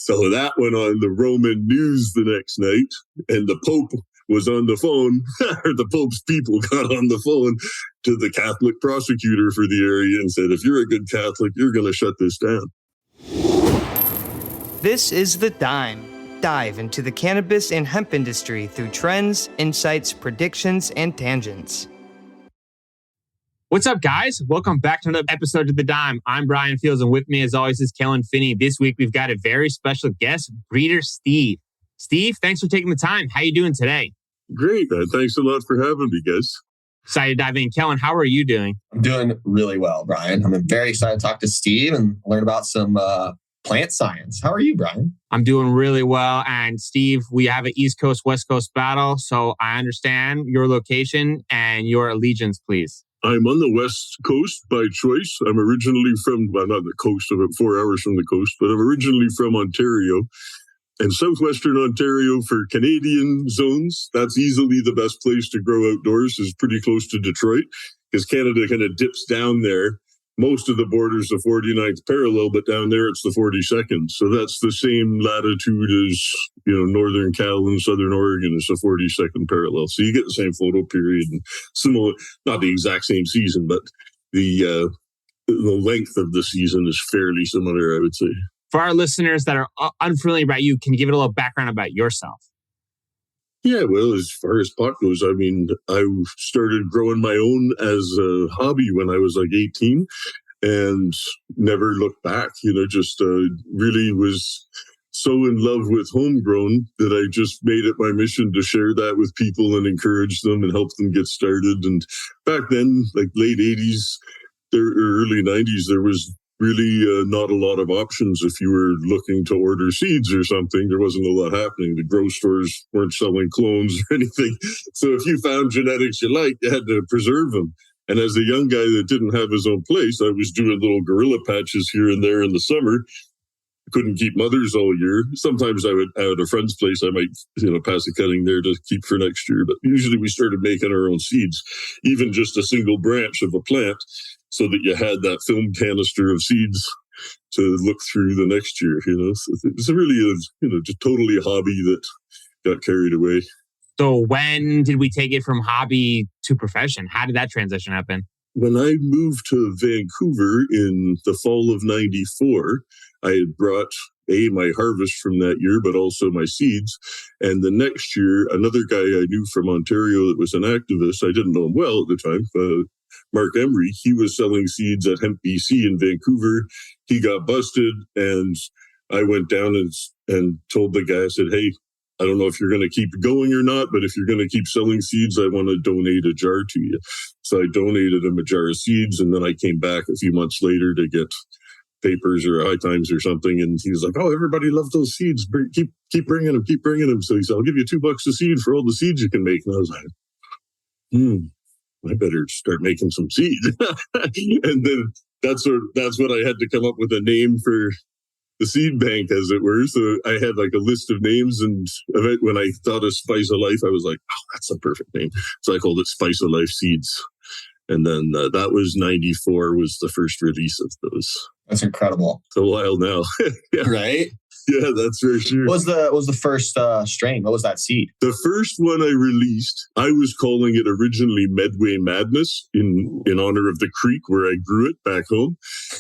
So that went on the Roman news the next night, and the Pope was on the phone, or the Pope's people got on the phone to the Catholic prosecutor for the area and said, if you're a good Catholic, you're going to shut this down. This is The Dime. Dive into the cannabis and hemp industry through trends, insights, predictions, and tangents. What's up, guys? Welcome back to another episode of The Dime. I'm Brian Fields, and with me, as always, is Kellen Finney. This week, we've got a very special guest, breeder Steve. Steve, thanks for taking the time. How you doing today? Great. Thanks a lot for having me, guys. Excited to dive in. Kellen, how are you doing? I'm doing really well, Brian. I'm very excited to talk to Steve and learn about some plant science. How are you, Brian? I'm doing really well. And Steve, we have an East Coast, West Coast battle. So I understand your location and your allegiance, please. I'm on the West Coast by choice. I'm originally from, well, not the coast, I'm about 4 hours from the coast, but I'm originally from Ontario. And southwestern Ontario for Canadian zones, that's easily the best place to grow outdoors, is pretty close to Detroit, because Canada kind of dips down there. Most of the border's the 49th parallel, but down there it's the 42nd. So that's the same latitude as, northern Cal and southern Oregon is the 42nd parallel. So you get the same photo period and similar, not the exact same season, but the length of the season is fairly similar, I would say. For our listeners that are unfamiliar about you, can you give it a little background about yourself? Yeah, well, as far as pot goes, I started growing my own as a hobby when I was like 18 and never looked back, really was so in love with homegrown that I just made it my mission to share that with people and encourage them and help them get started. And back then, like late 80s, early 90s, there was really not a lot of options if you were looking to order seeds or something. There wasn't a lot happening. The grow stores weren't selling clones or anything. So if you found genetics you liked, you had to preserve them. And as a young guy that didn't have his own place, I was doing little guerrilla patches here and there in the summer. Couldn't keep mothers all year. Sometimes I would, at a friend's place, I might, pass a cutting there to keep for next year. But usually we started making our own seeds, even just a single branch of a plant, so that you had that film canister of seeds to look through the next year. So it's really just totally a hobby that got carried away. So when did we take it from hobby to profession? How did that transition happen? When I moved to Vancouver in the fall of 94, I had brought my harvest from that year, but also my seeds. And the next year, another guy I knew from Ontario that was an activist, I didn't know him well at the time, Mark Emery, he was selling seeds at Hemp BC in Vancouver. He got busted, and I went down and told the guy, I said, hey, I don't know if you're going to keep going or not, but if you're going to keep selling seeds, I want to donate a jar to you. So I donated him a jar of seeds, and then I came back a few months later to get papers or High Times or something, and he was like, oh, everybody loves those seeds. Keep bringing them. So he said, I'll give you $2 a seed for all the seeds you can make. And I was like, I better start making some seeds. And then that's what I had to come up with a name for the seed bank, as it were. So I had like a list of names, and when I thought of Spice of Life, I was like, oh, that's a perfect name. So I called it Spice of Life Seeds. And then that was 94 was the first release of those. That's incredible. It's a while now. Yeah. Right? Yeah, that's for sure. What was the first strain? What was that seed? The first one I released, I was calling it originally Medway Madness in honor of the creek where I grew it back home.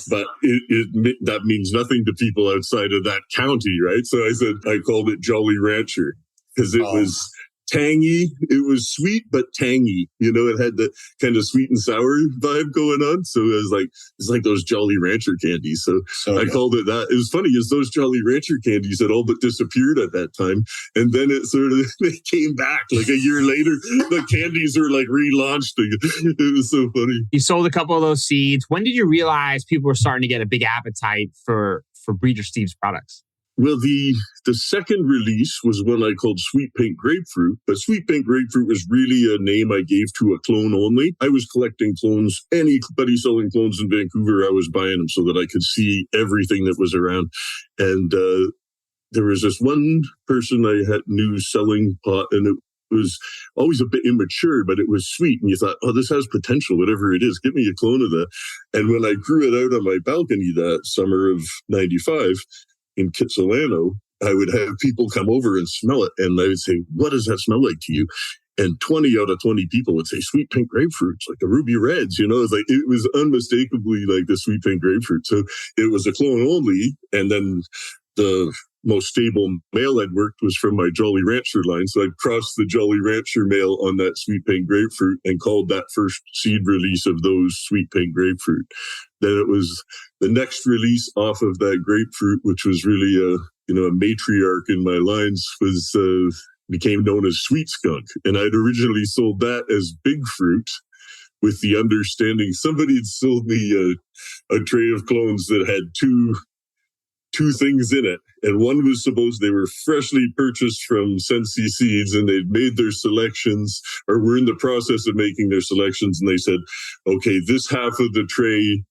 But that means nothing to people outside of that county, right? So I called it Jolly Rancher because it was tangy. It was sweet, but tangy. It had the kind of sweet and sour vibe going on. So it's like those Jolly Rancher candies. So I called it that. It was funny is those Jolly Rancher candies had all but disappeared at that time. And then they came back like a year later. The candies are like relaunched. It was so funny. You sold a couple of those seeds. When did you realize people were starting to get a big appetite for Breeder Steve's products? Well, the second release was one I called Sweet Pink Grapefruit, but Sweet Pink Grapefruit was really a name I gave to a clone only. I was collecting clones. Anybody selling clones in Vancouver, I was buying them so that I could see everything that was around. And there was this one person I knew selling pot, and it was always a bit immature, but it was sweet. And you thought, oh, this has potential, whatever it is. Give me a clone of that. And when I grew it out on my balcony that summer of 95, in Kitsilano, I would have people come over and smell it. And I would say, what does that smell like to you? And 20 out of 20 people would say sweet pink grapefruits, like the ruby reds, it's like, it was unmistakably like the sweet pink grapefruit. So it was a clone only. And then the most stable male I'd worked was from my Jolly Rancher line. So I'd crossed the Jolly Rancher male on that sweet pink grapefruit and called that first seed release of those sweet pink grapefruit. Then it was the next release off of that grapefruit, which was really a matriarch in my lines, became known as Sweet Skunk. And I'd originally sold that as Big Fruit with the understanding somebody had sold me a tray of clones that had two things in it. And one was supposed they were freshly purchased from Sensi Seeds and they'd made their selections or were in the process of making their selections. And they said, okay, this half of the tray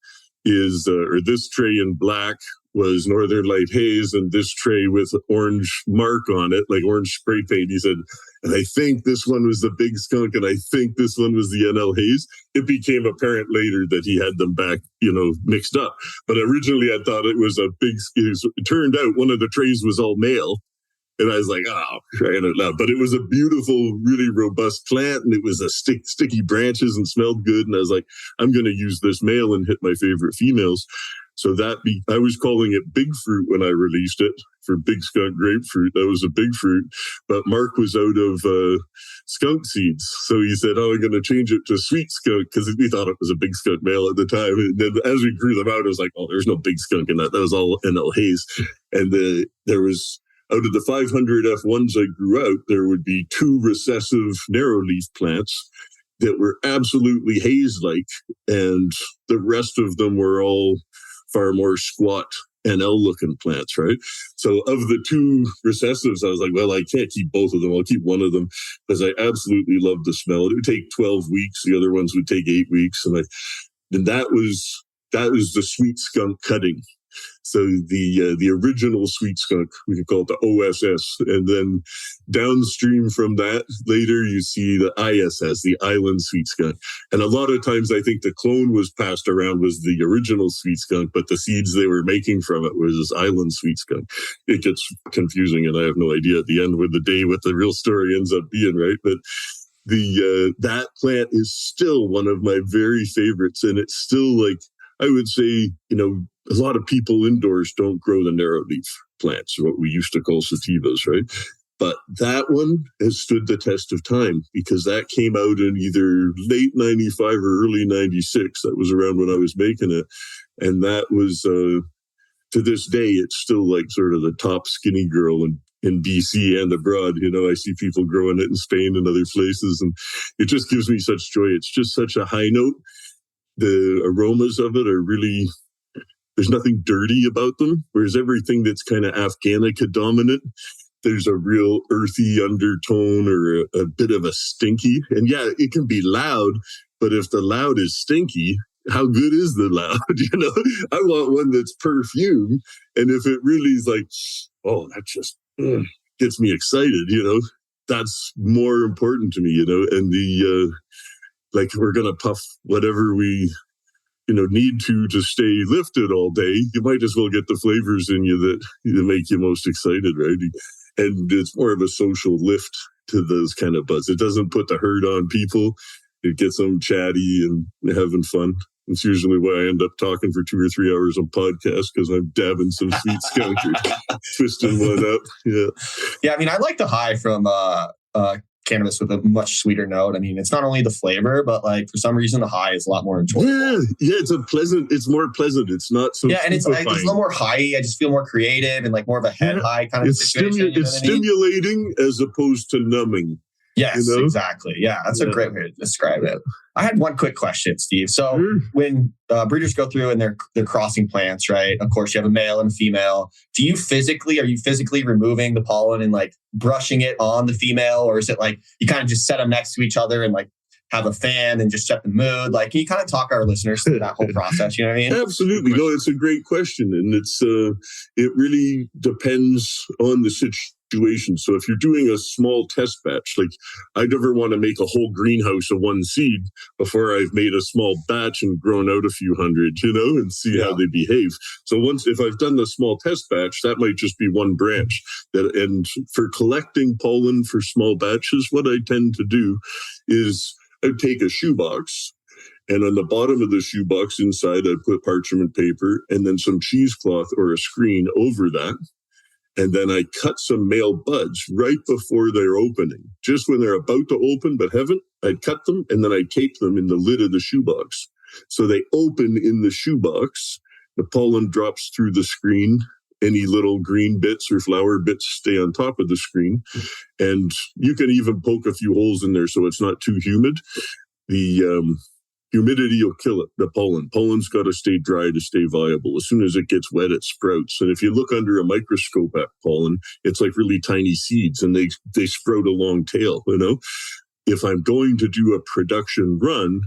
is, or this tray in black was Northern Light Haze and this tray with orange mark on it, like orange spray paint. He said, and I think this one was the Big Skunk and I think this one was the NL Haze. It became apparent later that he had them back, mixed up. But originally I thought it was a big, it turned out one of the trays was all male. And I was like, crying out loud. But it was a beautiful, really robust plant. And it was a sticky branches and smelled good. And I was like, I'm going to use this male and hit my favorite females. So I was calling it Big Fruit when I released it for Big Skunk Grapefruit. That was a Big Fruit. But Mark was out of skunk seeds. So he said, I'm going to change it to Sweet Skunk because we thought it was a Big Skunk male at the time. And then as we grew them out, I was like, there's no Big Skunk in that. That was all NL Haze. And there was, out of the 500 F1s I grew out, there would be 2 recessive narrow leaf plants that were absolutely haze-like. And the rest of them were all far more squat NL-looking plants, right? So of the 2 recessives, I was like, well, I can't keep both of them. I'll keep one of them because I absolutely love the smell. It would take 12 weeks. The other ones would take 8 weeks. And that was the Sweet Skunk cutting. So the original Sweet Skunk, we could call it the OSS. And then downstream from that, later you see the ISS, the Island Sweet Skunk. And a lot of times I think the clone was passed around was the original Sweet Skunk, but the seeds they were making from it was this Island Sweet Skunk. It gets confusing and I have no idea at the end what the real story ends up being, right? But that plant is still one of my very favorites. And it's still like, I would say, a lot of people indoors don't grow the narrow leaf plants, what we used to call sativas, right? But that one has stood the test of time because that came out in either late 95 or early 96. That was around when I was making it. And that was, to this day, it's still like sort of the top skinny girl in BC and abroad. I see people growing it in Spain and other places, and it just gives me such joy. It's just such a high note. The aromas of it are really, there's nothing dirty about them, whereas everything that's kind of Afghanica dominant, there's a real earthy undertone or a bit of a stinky. And yeah, it can be loud, but if the loud is stinky, how good is the loud? I want one that's perfume. And if it really is like, that just gets me excited, that's more important to me, and the, like we're going to puff whatever we, need to stay lifted all day. You might as well get the flavors in you that make you most excited, right? And it's more of a social lift to those kind of buds. It doesn't put the hurt on people. It gets them chatty and having fun. It's usually why I end up talking for 2 or 3 hours on podcasts because I'm dabbing some Sweet Skunk or twisting one up. Yeah. Yeah, I mean, I like the high from cannabis with a much sweeter note. I mean, it's not only the flavor, but like for some reason the high is a lot more enjoyable. Yeah, it's more pleasant. It's not so and it's like, it's a little more high. I just feel more creative and like more of a head high kind of situation. It's stimulating as opposed to numbing. Yes, exactly. Yeah, that's a great way to describe it. I had one quick question, Steve. So when breeders go through and they're crossing plants, right? Of course, you have a male and a female. Are you physically removing the pollen and like brushing it on the female? Or is it like you kind of just set them next to each other and like have a fan and just set the mood? Like, can you kind of talk our listeners through that whole process? You know what I mean? Absolutely. No, it's a great question. And it's it really depends on the situation. fluctuations. So if you're doing a small test batch, like I never want to make a whole greenhouse of one seed before I've made a small batch and grown out a few hundred, and see how they behave. So if I've done the small test batch, that might just be one branch. And for collecting pollen for small batches, what I tend to do is I take a shoebox, and on the bottom of the shoebox inside, I put parchment paper and then some cheesecloth or a screen over that. And then I cut some male buds right before they're opening. Just when they're about to open but haven't, I'd cut them and then I tape them in the lid of the shoebox. So they open in the shoebox. The pollen drops through the screen. Any little green bits or flower bits stay on top of the screen. And you can even poke a few holes in there so it's not too humid. The humidity will kill it, the pollen. Pollen's got to stay dry to stay viable. As soon as it gets wet, it sprouts. And if you look under a microscope at pollen, it's like really tiny seeds and they sprout a long tail, If I'm going to do a production run,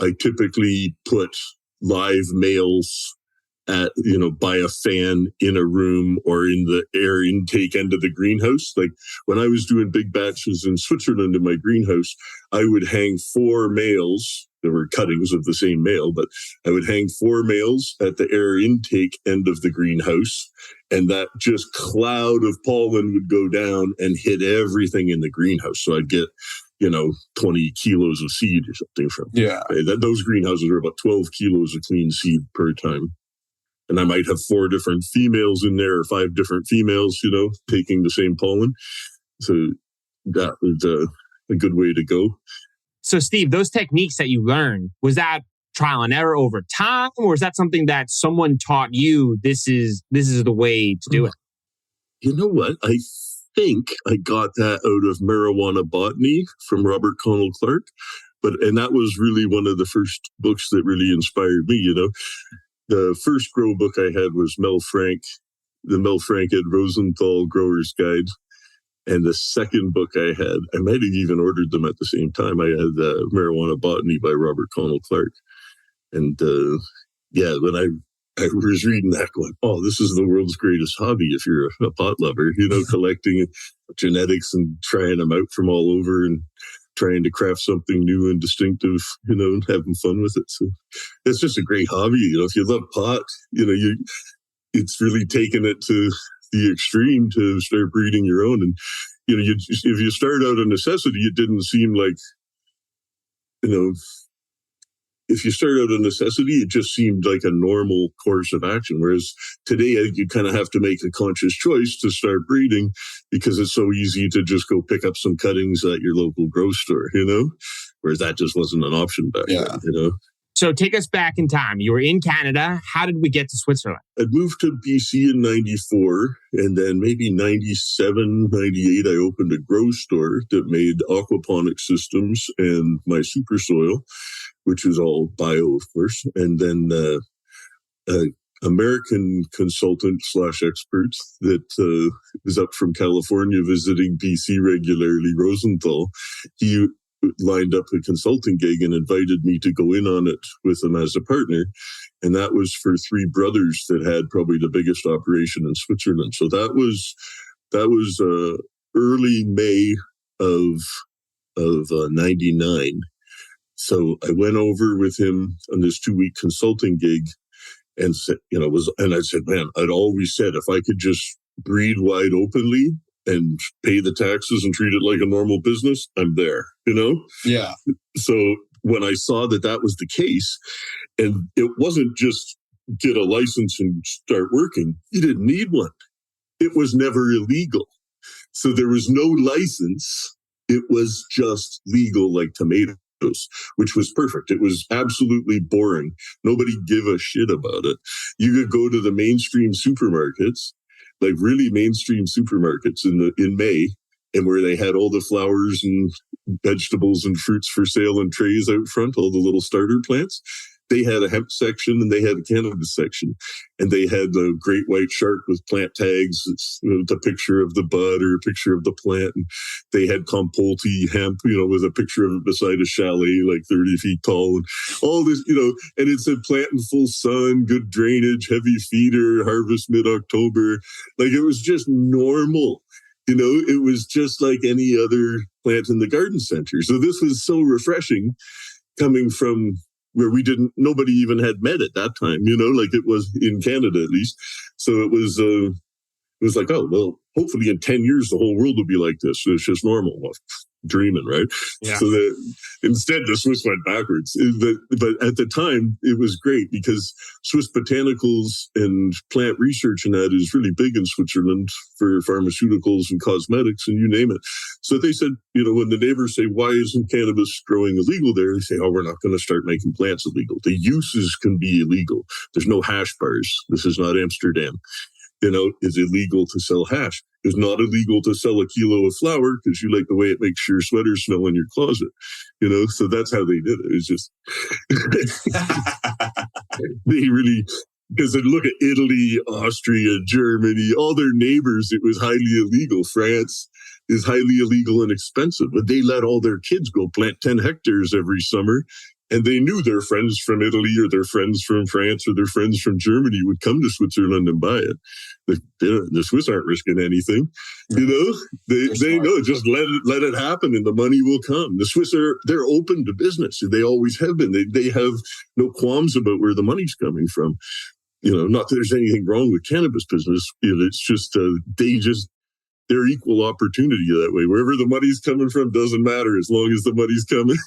I typically put live males by a fan in a room or in the air intake end of the greenhouse. Like when I was doing big batches in Switzerland in my greenhouse, I would hang 4 males. There were cuttings of the same male, but I would hang 4 males at the air intake end of the greenhouse. And that just cloud of pollen would go down and hit everything in the greenhouse. So I'd get 20 kilos of seed or something from it. Yeah. Those greenhouses are about 12 kilos of clean seed per time. And I might have 4 different females in there or 5 different females, taking the same pollen. So that was a good way to go. So Steve, those techniques that you learned, was that trial and error over time? Or is that something that someone taught you, this is the way to do it? You know what? I think I got that out of Marijuana Botany from Robert Connell Clark. And that was really one of the first books that really inspired me, The first grow book I had was the Mel Frank Ed Rosenthal Grower's Guide. And the second book I had, I might have even ordered them at the same time. I had Marijuana Botany by Robert Connell Clark. And when I was reading that going, oh, this is the world's greatest hobby if you're a pot lover, collecting genetics and trying them out from all over and trying to craft something new and distinctive, and having fun with it. So it's just a great hobby. If you love pot, it's really taken it to the extreme to start breeding your own. And, if you start out of necessity, it didn't seem like, if you start out of necessity, it just seemed like a normal course of action. Whereas today, you kind of have to make a conscious choice to start breeding because it's so easy to just go pick up some cuttings at your local grow store, whereas that just wasn't an option back then, So take us back in time. You were in Canada. How did we get to Switzerland? I'd moved to BC in 94, and then maybe 97, 98, I opened a grow store that made aquaponic systems and my super soil, which was all bio, of course. And then American consultant / expert that is up from California visiting BC regularly, Rosenthal, he lined up a consulting gig and invited me to go in on it with him as a partner. And that was for 3 brothers that had probably the biggest operation in Switzerland. So that was early May of 99. So I went over with him on this 2-week consulting gig and said, and I said, man, I'd always said if I could just breed wide openly and pay the taxes and treat it like a normal business, I'm there, Yeah. So when I saw that was the case, and it wasn't just get a license and start working, you didn't need one. It was never illegal. So there was no license. It was just legal like tomatoes, which was perfect. It was absolutely boring. Nobody gave a shit about it. You could go to the mainstream supermarkets, like really mainstream supermarkets in May, and where they had all the flowers and vegetables and fruits for sale in trays out front, all the little starter plants. They had a hemp section and they had a cannabis section, and they had the great white shark with plant tags. It's the picture of the bud or a picture of the plant. And they had Compolti hemp, with a picture of it beside a chalet, like 30 feet tall, and all this, and it said plant in full sun, good drainage, heavy feeder, harvest mid-October. Like it was just normal. It was just like any other plant in the garden center. So this was so refreshing coming from where nobody even had met at that time, like it was in Canada at least. So it was like, oh, well, hopefully in 10 years, the whole world will be like this. It's just normal. Well, dreaming, right? Yeah. So that instead the Swiss went backwards. But at the time, it was great because Swiss botanicals and plant research and that is really big in Switzerland for pharmaceuticals and cosmetics and you name it. So they said, when the neighbors say, why isn't cannabis growing illegal there? They say, oh, we're not going to start making plants illegal. The uses can be illegal. There's no hash bars. This is not Amsterdam. It's illegal to sell hash. It's not illegal to sell a kilo of flour because you like the way it makes your sweater smell in your closet. So that's how they did it. It's just they really, because they look at Italy, Austria, Germany, all their neighbors, it was highly illegal. France is highly illegal and expensive, but they let all their kids go plant 10 hectares every summer. And they knew their friends from Italy or their friends from France or their friends from Germany would come to Switzerland and buy it. The Swiss aren't risking anything, They know, just let it happen and the money will come. The Swiss they're open to business. They always have been. They have no qualms about where the money's coming from. Not that there's anything wrong with cannabis business. It's just they're equal opportunity that way. Wherever the money's coming from doesn't matter as long as the money's coming.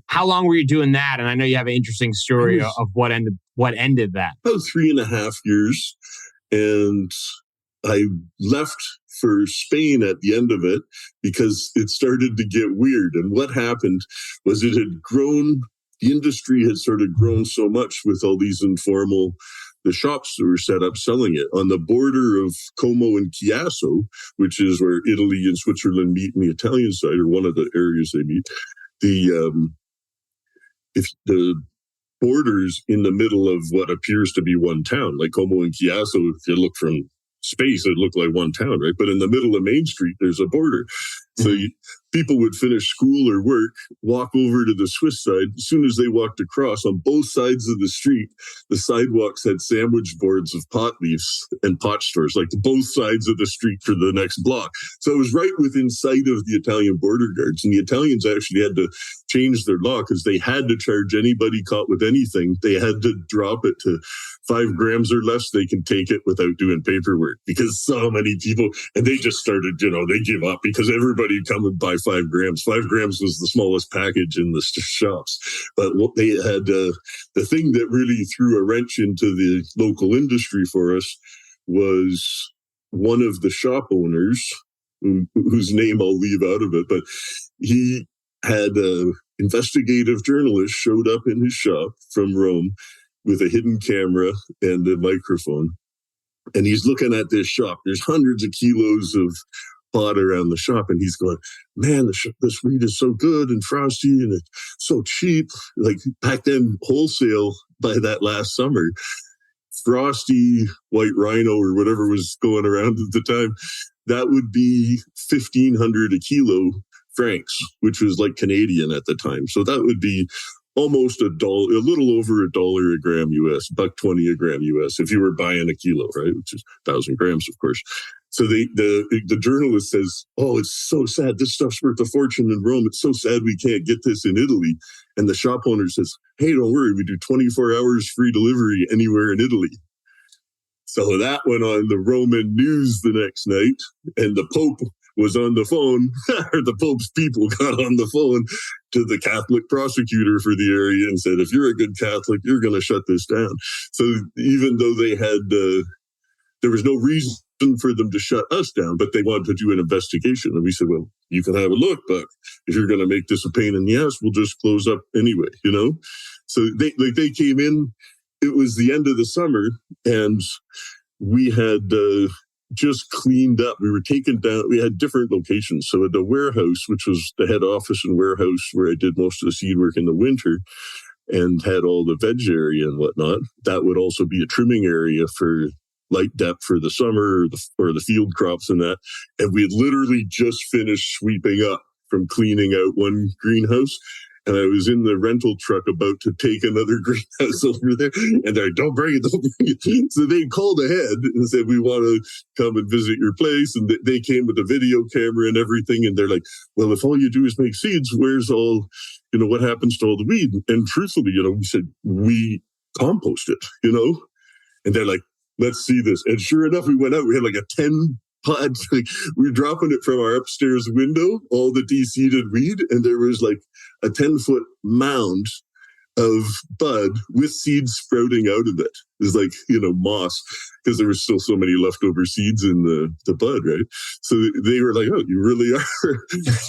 How long were you doing that? And I know you have an interesting story of what ended that. About 3.5 years. And I left for Spain at the end of it because it started to get weird. And what happened was it had grown, the industry had sort of grown so much with all these the shops that were set up selling it on the border of Como and Chiasso, which is where Italy and Switzerland meet in the Italian side, or one of the areas they meet. If the borders in the middle of what appears to be one town, like Como and Chiasso, if you look from space, it looked like one town, right? But in the middle of Main Street, there's a border. So people would finish school or work, walk over to the Swiss side. As soon as they walked across, on both sides of the street, the sidewalks had sandwich boards of pot leaves and pot stores, like both sides of the street for the next block. So it was right within sight of the Italian border guards. And the Italians actually had to change their law because they had to charge anybody caught with anything. They had to drop it to 5 grams or less. They can take it without doing paperwork because so many people, and they just started, they give up because everybody would come and buy 5 grams. 5 grams was the smallest package in the shops. But what they had, the thing that really threw a wrench into the local industry for us was one of the shop owners, whose name I'll leave out of it, but he had a investigative journalist showed up in his shop from Rome with a hidden camera and a microphone. And he's looking at this shop. There's hundreds of kilos of pot around the shop. And he's going, man, this weed is so good and frosty and it's so cheap. Like back then, wholesale by that last summer, frosty white rhino or whatever was going around at the time, that would be 1,500 a kilo francs, which was like Canadian at the time. So that would be almost $1, a little over $1 a gram US, $1.20 a gram US, if you were buying a kilo, right? Which is 1,000 grams, of course. So the journalist says, oh, it's so sad. This stuff's worth a fortune in Rome. It's so sad we can't get this in Italy. And the shop owner says, hey, don't worry. We do 24 hours free delivery anywhere in Italy. So that went on the Roman news the next night, and the Pope was on the phone, or the Pope's people got on the phone to the Catholic prosecutor for the area and said, if you're a good Catholic, you're going to shut this down. So even though they had, there was no reason for them to shut us down, but they wanted to do an investigation. And we said, well, you can have a look, but if you're going to make this a pain in the ass, we'll just close up anyway, So they came in, it was the end of the summer, and we had just cleaned up. We were taken down. We had different locations. So at the warehouse, which was the head office and warehouse where I did most of the seed work in the winter and had all the veg area and whatnot, that would also be a trimming area for light depth for the summer or the field crops and that. And we had literally just finished sweeping up from cleaning out one greenhouse. And I was in the rental truck about to take another greenhouse over there. And they're like, don't bring it. So they called ahead and said, we want to come and visit your place. And they came with a video camera and everything. And they're like, well, if all you do is make seeds, where's all, what happens to all the weed? And truthfully, we said, we compost it, And they're like, let's see this. And sure enough, we went out. We had like a 10 pod. Like, we were dropping it from our upstairs window, all the de-seeded weed. And there was like a 10-foot mound of bud with seeds sprouting out of it. It was like, moss, because there was still so many leftover seeds in the bud, right? So they were like, oh, you really are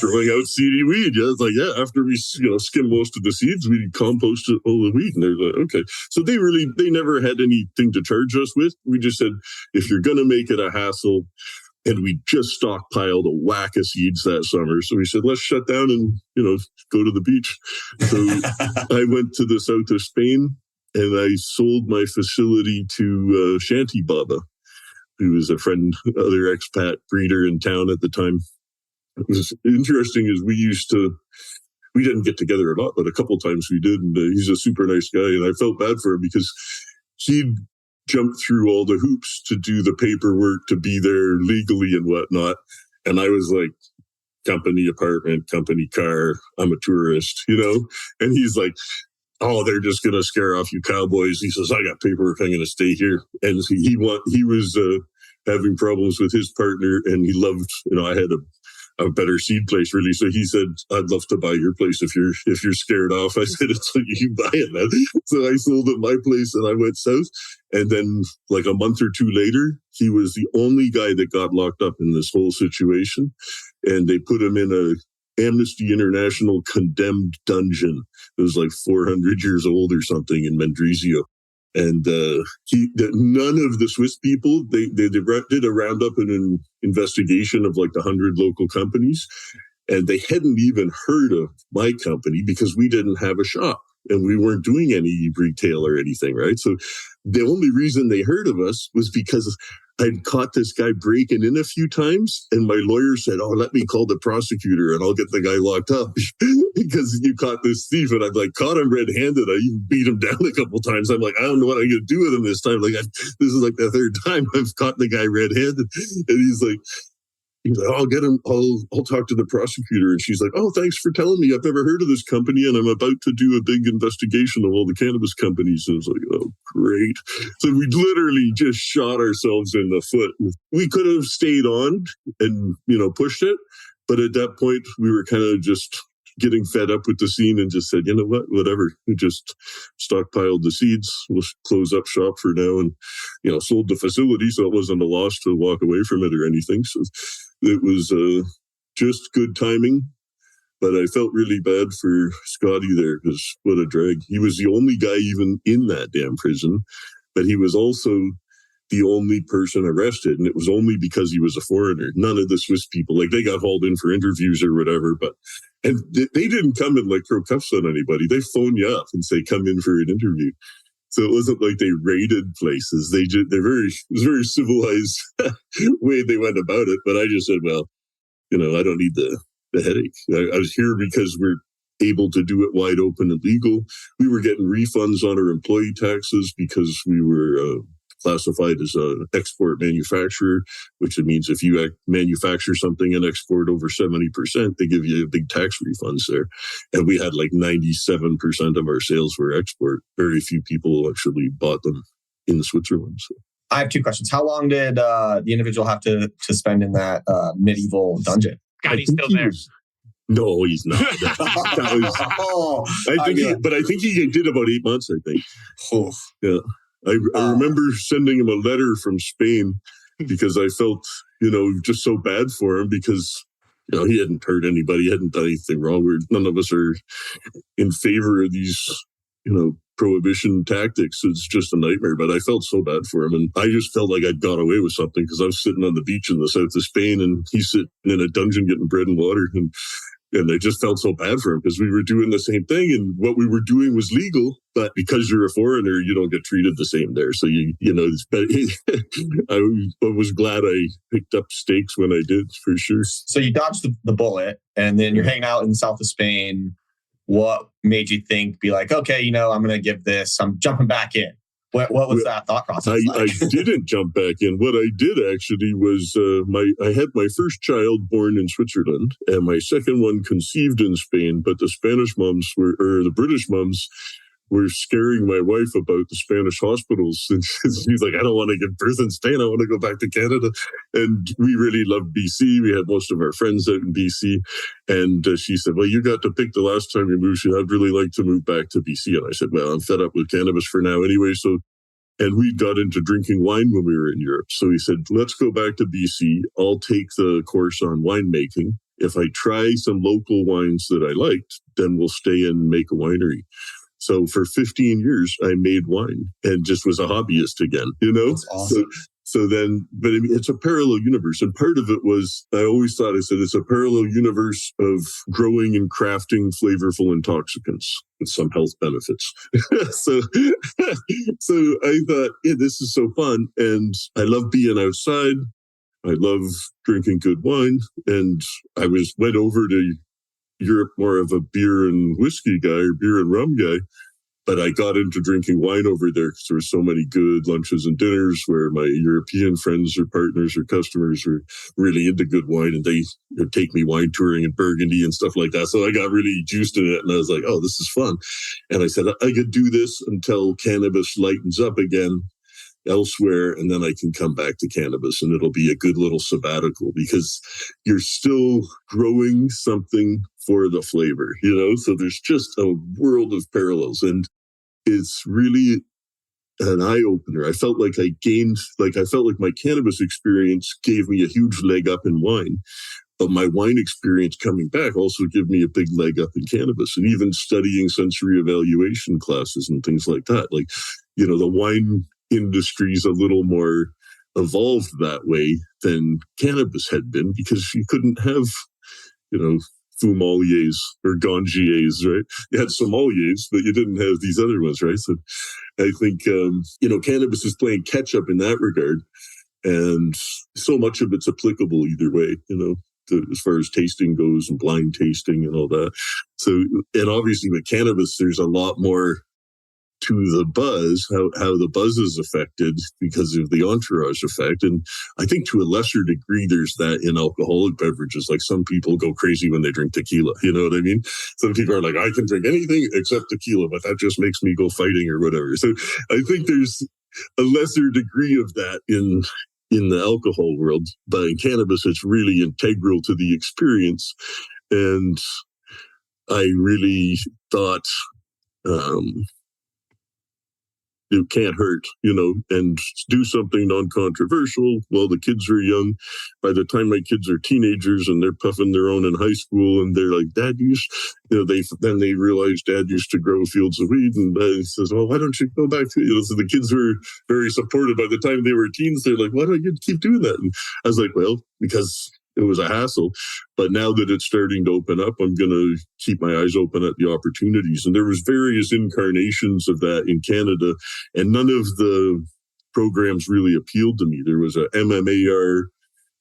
throwing out seedy weed. Yeah, it's like, yeah, after we, skim most of the seeds, we composted all the weed. And they're like, okay. So they never had anything to charge us with. We just said, if you're going to make it a hassle, and we just stockpiled a whack of seeds that summer. So we said, let's shut down and, go to the beach. So I went to the south of Spain and I sold my facility to Shanty Baba, who was a friend, other expat breeder in town at the time. It was interesting is we didn't get together a lot, but a couple times we did. And he's a super nice guy. And I felt bad for him because he'd jumped through all the hoops to do the paperwork to be there legally and whatnot. And I was like, company apartment, company car, I'm a tourist, And he's like, oh, they're just going to scare off you cowboys. He says, I got paperwork, I'm going to stay here. And he was having problems with his partner, and he loved, I had a better seed place really. So he said, I'd love to buy your place if you're scared off. I said, it's like, you buy it, man. So I sold him my place and I went south. And then like a month or two later, he was the only guy that got locked up in this whole situation. And they put him in a Amnesty International condemned dungeon. It was like 400 years old or something in Mendrisio. And none of the Swiss people, they did a roundup and an investigation of like 100 local companies. And they hadn't even heard of my company because we didn't have a shop and we weren't doing any retail or anything, right? So the only reason they heard of us was because I'd caught this guy breaking in a few times, and my lawyer said, oh, let me call the prosecutor and I'll get the guy locked up because you caught this thief. And I've like caught him red-handed. I even beat him down a couple times. I'm like, I don't know what I'm going to do with him this time. Like, this is like the third time I've caught the guy red-handed. And he's like, I'll get him. I'll talk to the prosecutor. And she's like, oh, thanks for telling me. I've never heard of this company. And I'm about to do a big investigation of all the cannabis companies. And I was like, oh, great. So we literally just shot ourselves in the foot. We could have stayed on and, pushed it. But at that point, we were kind of just getting fed up with the scene and just said, you know what, whatever. We just stockpiled the seeds. We'll close up shop for now and, sold the facility. So it wasn't a loss to walk away from it or anything. So it was just good timing. But I felt really bad for Scotty there because what a drag. He was the only guy even in that damn prison, but he was also the only person arrested. And it was only because he was a foreigner. None of the Swiss people, like they got hauled in for interviews or whatever, and they didn't come and like throw cuffs on anybody. They phone you up and say, come in for an interview. So it wasn't like they raided places. It was very civilized way they went about it. But I just said, well, I don't need the headache. I was here because we're able to do it wide open and legal. We were getting refunds on our employee taxes because we were classified as an export manufacturer, which means if you manufacture something and export over 70%, they give you big tax refunds there. And we had like 97% of our sales were export. Very few people actually bought them in Switzerland. So. I have two questions. How long did the individual have to spend in that medieval dungeon? God, he's still there. No, he's not. I think he did about 8 months, I think. Oh. Yeah. I remember sending him a letter from Spain because I felt, just so bad for him because, he hadn't hurt anybody, he hadn't done anything wrong. None of us are in favor of these, prohibition tactics. It's just a nightmare, but I felt so bad for him. And I just felt like I'd got away with something because I was sitting on the beach in the south of Spain and he's sitting in a dungeon getting bread and water. And I just felt so bad for him because we were doing the same thing and what we were doing was legal, but because you're a foreigner, you don't get treated the same there. So, I was glad I picked up stakes when I did, for sure. So you dodged the bullet and then you're hanging out in the south of Spain. what made you be like, okay, I'm going to give this, I'm jumping back in? What was that thought process like? I didn't jump back in. What I did actually was I had my first child born in Switzerland and my second one conceived in Spain, but the the British mums were scaring my wife about the Spanish hospitals. And she's like, I don't want to give birth in Spain. I want to go back to Canada. And we really loved BC. We had most of our friends out in BC. And she said, well, you got to pick the last time you moved. I'd really like to move back to BC. And I said, well, I'm fed up with cannabis for now anyway. And we got into drinking wine when we were in Europe. So he said, let's go back to BC. I'll take the course on winemaking. If I try some local wines that I liked, then we'll stay and make a winery. So for 15 years, I made wine and just was a hobbyist again, That's awesome. So then, but I mean, it's a parallel universe. And part of it was, I said, it's a parallel universe of growing and crafting flavorful intoxicants with some health benefits. so I thought, this is so fun. And I love being outside. I love drinking good wine. And I went over to Europe more of a beer and whiskey guy or beer and rum guy. But I got into drinking wine over there because there were so many good lunches and dinners where my European friends or partners or customers were really into good wine, and they would take me wine touring in Burgundy and stuff like that. So I got really juiced in it, and I was like, oh, this is fun. And I said, I could do this until cannabis lightens up again elsewhere, and then I can come back to cannabis, and it'll be a good little sabbatical because you're still growing something for the flavor, So there's just a world of parallels, and it's really an eye-opener. I felt like my cannabis experience gave me a huge leg up in wine, but my wine experience coming back also gave me a big leg up in cannabis, and even studying sensory evaluation classes and things like that. Like, the wine industry is a little more evolved that way than cannabis had been because you couldn't have, sommeliers or gangiers, right? You had sommeliers, but you didn't have these other ones, right? So I think, cannabis is playing catch up in that regard. And so much of it's applicable either way, as far as tasting goes and blind tasting and all that. So, and obviously with cannabis, there's a lot more to the buzz, how the buzz is affected because of the entourage effect. And I think to a lesser degree, there's that in alcoholic beverages. Like some people go crazy when they drink tequila. You know what I mean? Some people are like, I can drink anything except tequila, but that just makes me go fighting or whatever. So I think there's a lesser degree of that in the alcohol world, but in cannabis, it's really integral to the experience. And I really thought, it can't hurt, and do something non-controversial. Well, the kids are young. By the time my kids are teenagers and they're puffing their own in high school and they're like, Dad used, they realize Dad used to grow fields of weed. And he says, well, why don't you go back to, so the kids were very supportive. By the time they were teens, they're like, why don't you keep doing that? And I was like, well, because it was a hassle. But now that it's starting to open up, I'm going to keep my eyes open at the opportunities. And there was various incarnations of that in Canada, and none of the programs really appealed to me. There was a MMAR,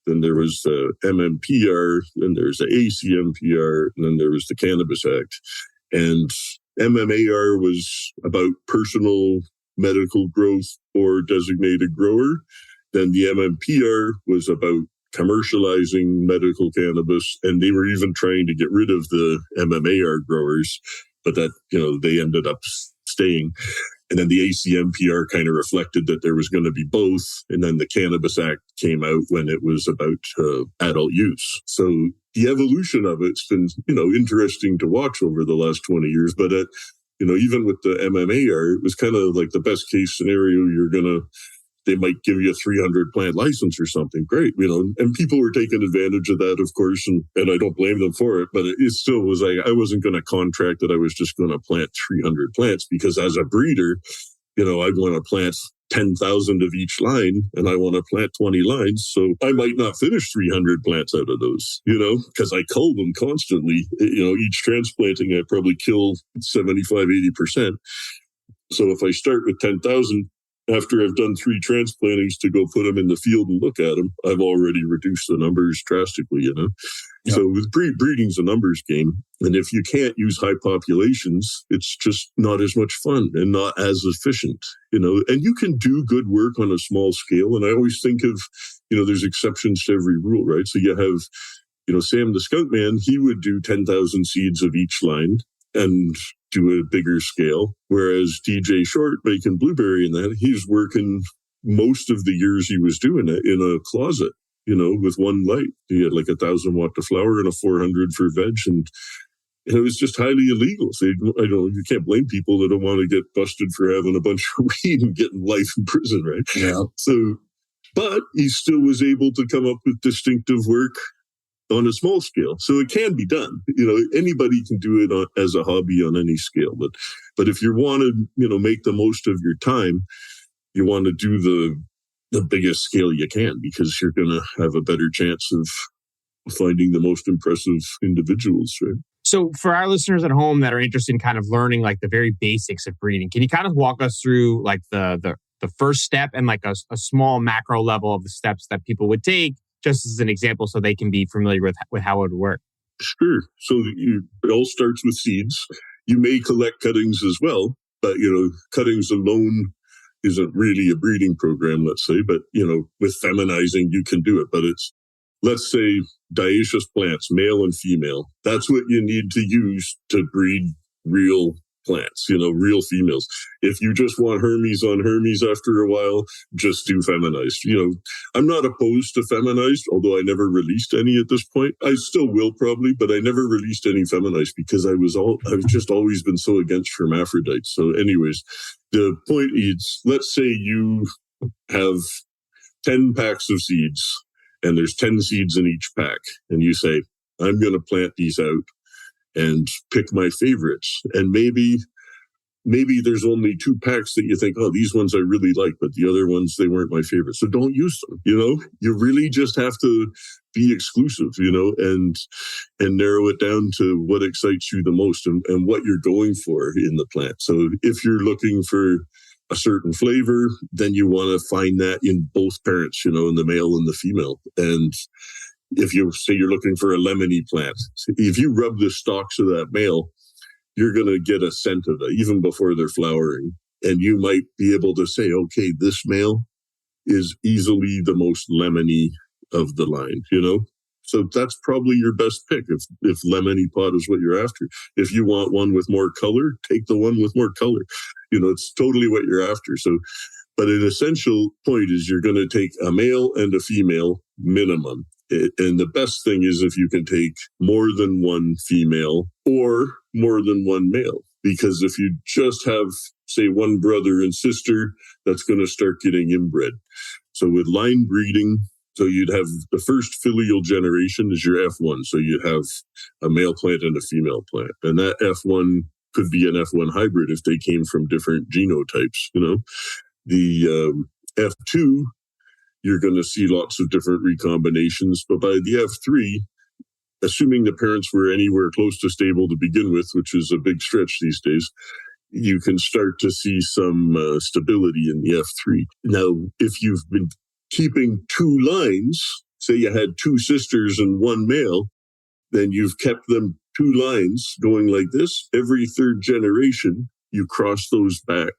then there was a MMPR, then there's the ACMPR, and then there was the Cannabis Act. And MMAR was about personal medical growth or designated grower. Then the MMPR was about commercializing medical cannabis, and they were even trying to get rid of the MMAR growers, but that, they ended up staying. And then the ACMPR kind of reflected that there was going to be both. And then the Cannabis Act came out when it was about adult use. So the evolution of it's been, interesting to watch over the last 20 years. But, even with the MMAR, it was kind of like the best case scenario. They might give you a 300 plant license or something. Great, and people were taking advantage of that, of course, and I don't blame them for it, but it still was like, I wasn't going to contract that I was just going to plant 300 plants, because as a breeder, I want to plant 10,000 of each line, and I want to plant 20 lines. So I might not finish 300 plants out of those, because I cull them constantly. Each transplanting, I probably kill 75, 80%. So if I start with 10,000, after I've done 3 transplantings to go put them in the field and look at them, I've already reduced the numbers drastically, Yep. So with breeding's a numbers game. And if you can't use high populations, it's just not as much fun and not as efficient, and you can do good work on a small scale. And I always think of, there's exceptions to every rule, right? So you have, Sam the Scout Man, he would do 10,000 seeds of each line and do a bigger scale. Whereas DJ Short making blueberry and that, he's working most of the years he was doing it in a closet, with one light. He had like 1,000 watt to flower and a 400 for veg. And it was just highly illegal. So you can't blame people that don't want to get busted for having a bunch of weed and getting life in prison, right? Yeah. So, but he still was able to come up with distinctive work on a small scale. So it can be done. Anybody can do it as a hobby on any scale. But if you want to, make the most of your time, you want to do the biggest scale you can, because you're going to have a better chance of finding the most impressive individuals, right? So for our listeners at home that are interested in kind of learning like the very basics of breeding, can you kind of walk us through like the first step and like a small macro level of the steps that people would take, just as an example, so they can be familiar with how it would work? Sure. So it all starts with seeds. You may collect cuttings as well, but, cuttings alone isn't really a breeding program, let's say. But, with feminizing, you can do it. But it's, let's say, dioecious plants, male and female. That's what you need to use to breed real plants, real females. If you just want Hermes on Hermes after a while, just do feminized. I'm not opposed to feminized, although I never released any at this point. I still will probably, but I never released any feminized because I've just always been so against hermaphrodites. So anyways, the point is, let's say you have 10 packs of seeds and there's 10 seeds in each pack, and you say, I'm going to plant these out and pick my favorites. And maybe there's only 2 packs that you think, oh, these ones I really like, but the other ones, they weren't my favorite. So don't use them. You really just have to be exclusive, and narrow it down to what excites you the most and what you're going for in the plant. So if you're looking for a certain flavor, then you want to find that in both parents, in the male and the female. And if you say you're looking for a lemony plant, if you rub the stalks of that male, you're going to get a scent of it even before they're flowering. And you might be able to say, okay, this male is easily the most lemony of the line, So that's probably your best pick if lemony pot is what you're after. If you want one with more color, take the one with more color. It's totally what you're after. So, but an essential point is you're going to take a male and a female minimum. And the best thing is if you can take more than one female or more than one male. Because if you just have, say, one brother and sister, that's going to start getting inbred. So with line breeding, so you'd have the first filial generation is your F1. So you have a male plant and a female plant. And that F1 could be an F1 hybrid if they came from different genotypes, The F2, you're going to see lots of different recombinations. But by the F3, assuming the parents were anywhere close to stable to begin with, which is a big stretch these days, you can start to see some stability in the F3. Now, if you've been keeping 2 lines, say you had 2 sisters and 1 male, then you've kept them 2 lines going like this. Every 3rd generation, you cross those back.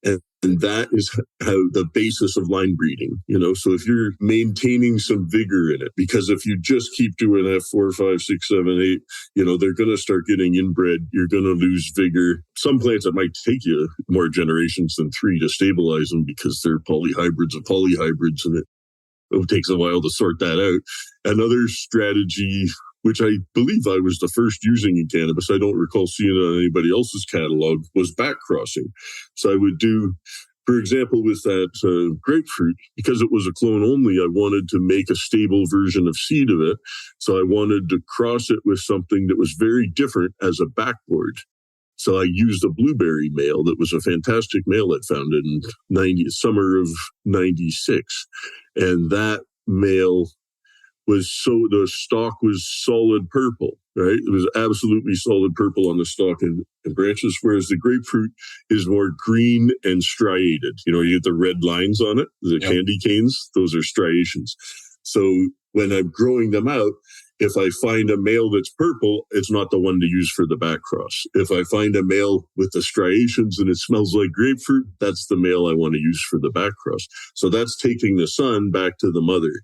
And that is how the basis of line breeding, So if you're maintaining some vigor in it, because if you just keep doing that 4, 5, 6, 7, 8, they're going to start getting inbred. You're going to lose vigor. Some plants, it might take you more generations than 3 to stabilize them because they're polyhybrids of polyhybrids, and it takes a while to sort that out. Another strategy, which I believe I was the first using in cannabis, I don't recall seeing it on anybody else's catalog, was back crossing. So I would do, for example, with that grapefruit, because it was a clone only, I wanted to make a stable version of seed of it. So I wanted to cross it with something that was very different as a backboard. So I used a blueberry male that was a fantastic male I'd found in summer of 96. And that male the stalk was solid purple, right? It was absolutely solid purple on the stalk. And and branches, whereas the grapefruit is more green and striated. You get the red lines on it, the candy canes, those are striations. So when I'm growing them out, if I find a male that's purple, it's not the one to use for the back cross. If I find a male with the striations and it smells like grapefruit, that's the male I want to use for the back cross. So that's taking the son back to the mother.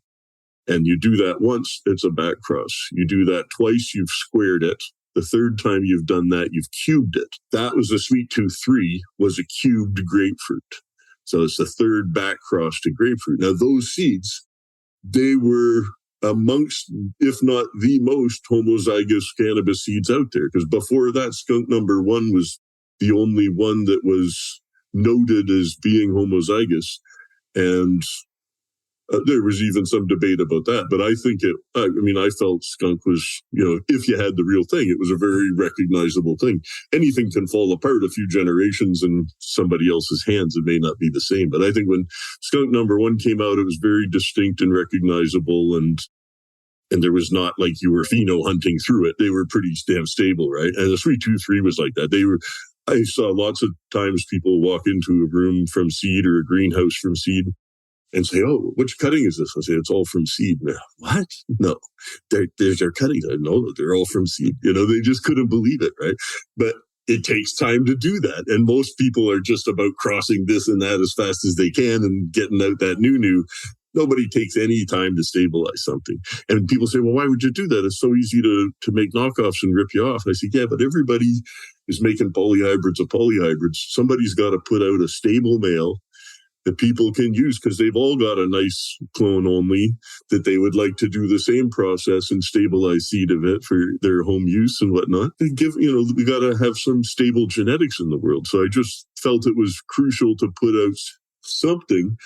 And you do that once, it's a back cross. You do that twice, you've squared it. The third time you've done that, you've cubed it. That was a Sweet Tooth 3, was a cubed grapefruit. So it's the third back cross to grapefruit. Now, those seeds, they were amongst, if not the most homozygous cannabis seeds out there. Because before that, skunk number 1 was the only one that was noted as being homozygous. And there was even some debate about that. But I think I felt skunk was, if you had the real thing, it was a very recognizable thing. Anything can fall apart a few generations in somebody else's hands. It may not be the same. But I think when skunk number 1 came out, it was very distinct and recognizable. And there was not like you were pheno hunting through it. They were pretty damn stable, right? And the Sweet Tooth 3 was like that. I saw lots of times people walk into a room from seed or a greenhouse from seed and say, "Oh, which cutting is this?" I say, "It's all from seed." What? No, they're cutting. No, they're all from seed. They just couldn't believe it, right? But it takes time to do that. And most people are just about crossing this and that as fast as they can and getting out that new. Nobody takes any time to stabilize something. And people say, "Well, why would you do that? It's so easy to make knockoffs and rip you off." I say, "Yeah, but everybody is making polyhybrids of polyhybrids. Somebody's got to put out a stable male that people can use, because they've all got a nice clone only that they would like to do the same process and stabilize seed of it for their home use and whatnot. We got to have some stable genetics in the world." So I just felt it was crucial to put out something,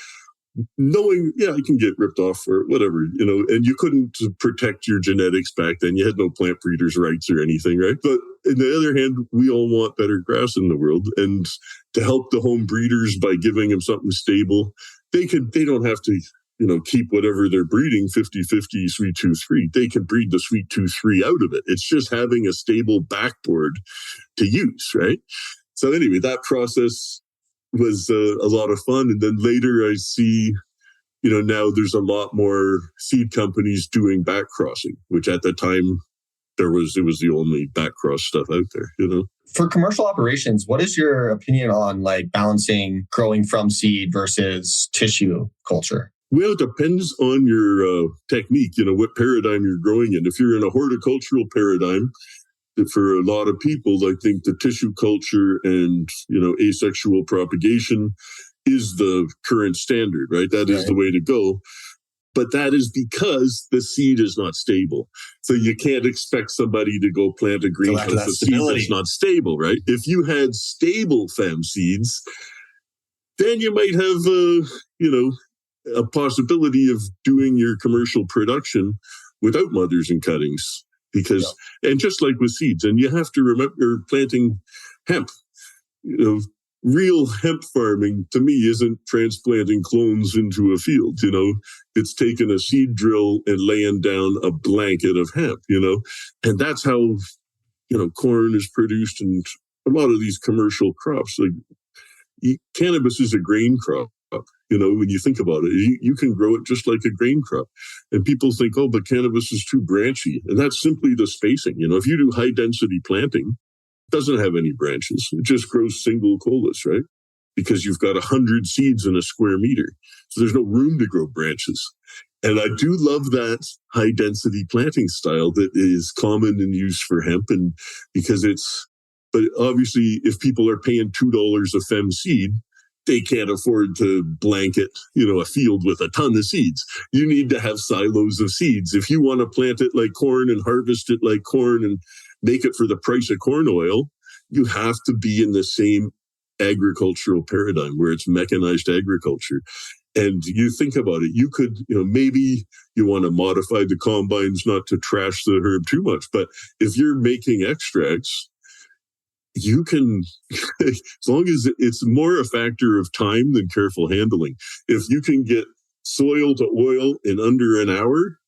knowing, I can get ripped off or whatever, and you couldn't protect your genetics back then. You had no plant breeders' rights or anything, right? But on the other hand, we all want better grass in the world. And to help the home breeders by giving them something stable, they don't have to, keep whatever they're breeding 50-50 Sweet Tooth 3. They can breed the Sweet Tooth 3 out of it. It's just having a stable backboard to use, right? So anyway, that process was a lot of fun. And then later I see, now there's a lot more seed companies doing back crossing, which at the time it was the only back cross stuff out there, For commercial operations, what is your opinion on balancing growing from seed versus tissue culture? Well, it depends on your technique, what paradigm you're growing in. If you're in a horticultural paradigm, for a lot of people, I think the tissue culture and, asexual propagation is the current standard, right? That is the way to go. But that is because the seed is not stable. So you can't expect somebody to go plant a greenhouse of seed that's not stable, right? If you had stable fem seeds, then you might have, a possibility of doing your commercial production without mothers and cuttings. Because, and just like with seeds, and you have to remember planting hemp, real hemp farming to me isn't transplanting clones into a field, it's taking a seed drill and laying down a blanket of hemp, and that's how, corn is produced and a lot of these commercial crops. Cannabis is a grain crop. When you think about it, you can grow it just like a grain crop. And people think, "Oh, but cannabis is too branchy." And that's simply the spacing. If you do high density planting, it doesn't have any branches. It just grows single colas, right? Because you've got 100 seeds in a square meter. So there's no room to grow branches. And I do love that high density planting style that is common in use for hemp. And because but obviously if people are paying $2 a fem seed, they can't afford to blanket, a field with a ton of seeds. You need to have silos of seeds. If you want to plant it like corn and harvest it like corn and make it for the price of corn oil, you have to be in the same agricultural paradigm where it's mechanized agriculture. And you think about it, you could, maybe you want to modify the combines not to trash the herb too much. But if you're making extracts, you can, as long as it's more a factor of time than careful handling. If you can get soil to oil in under an hour,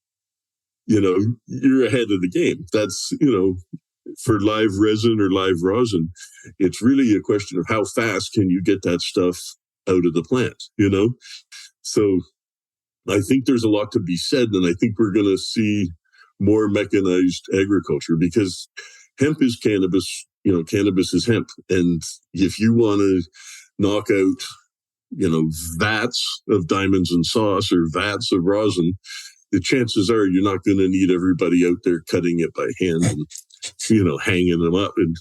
you're ahead of the game. That's, for live resin or live rosin, it's really a question of how fast can you get that stuff out of the plant, So I think there's a lot to be said, and I think we're going to see more mechanized agriculture because hemp is cannabis, cannabis is hemp. And if you want to knock out, vats of diamonds and sauce or vats of rosin, the chances are you're not going to need everybody out there cutting it by hand and, hanging them up and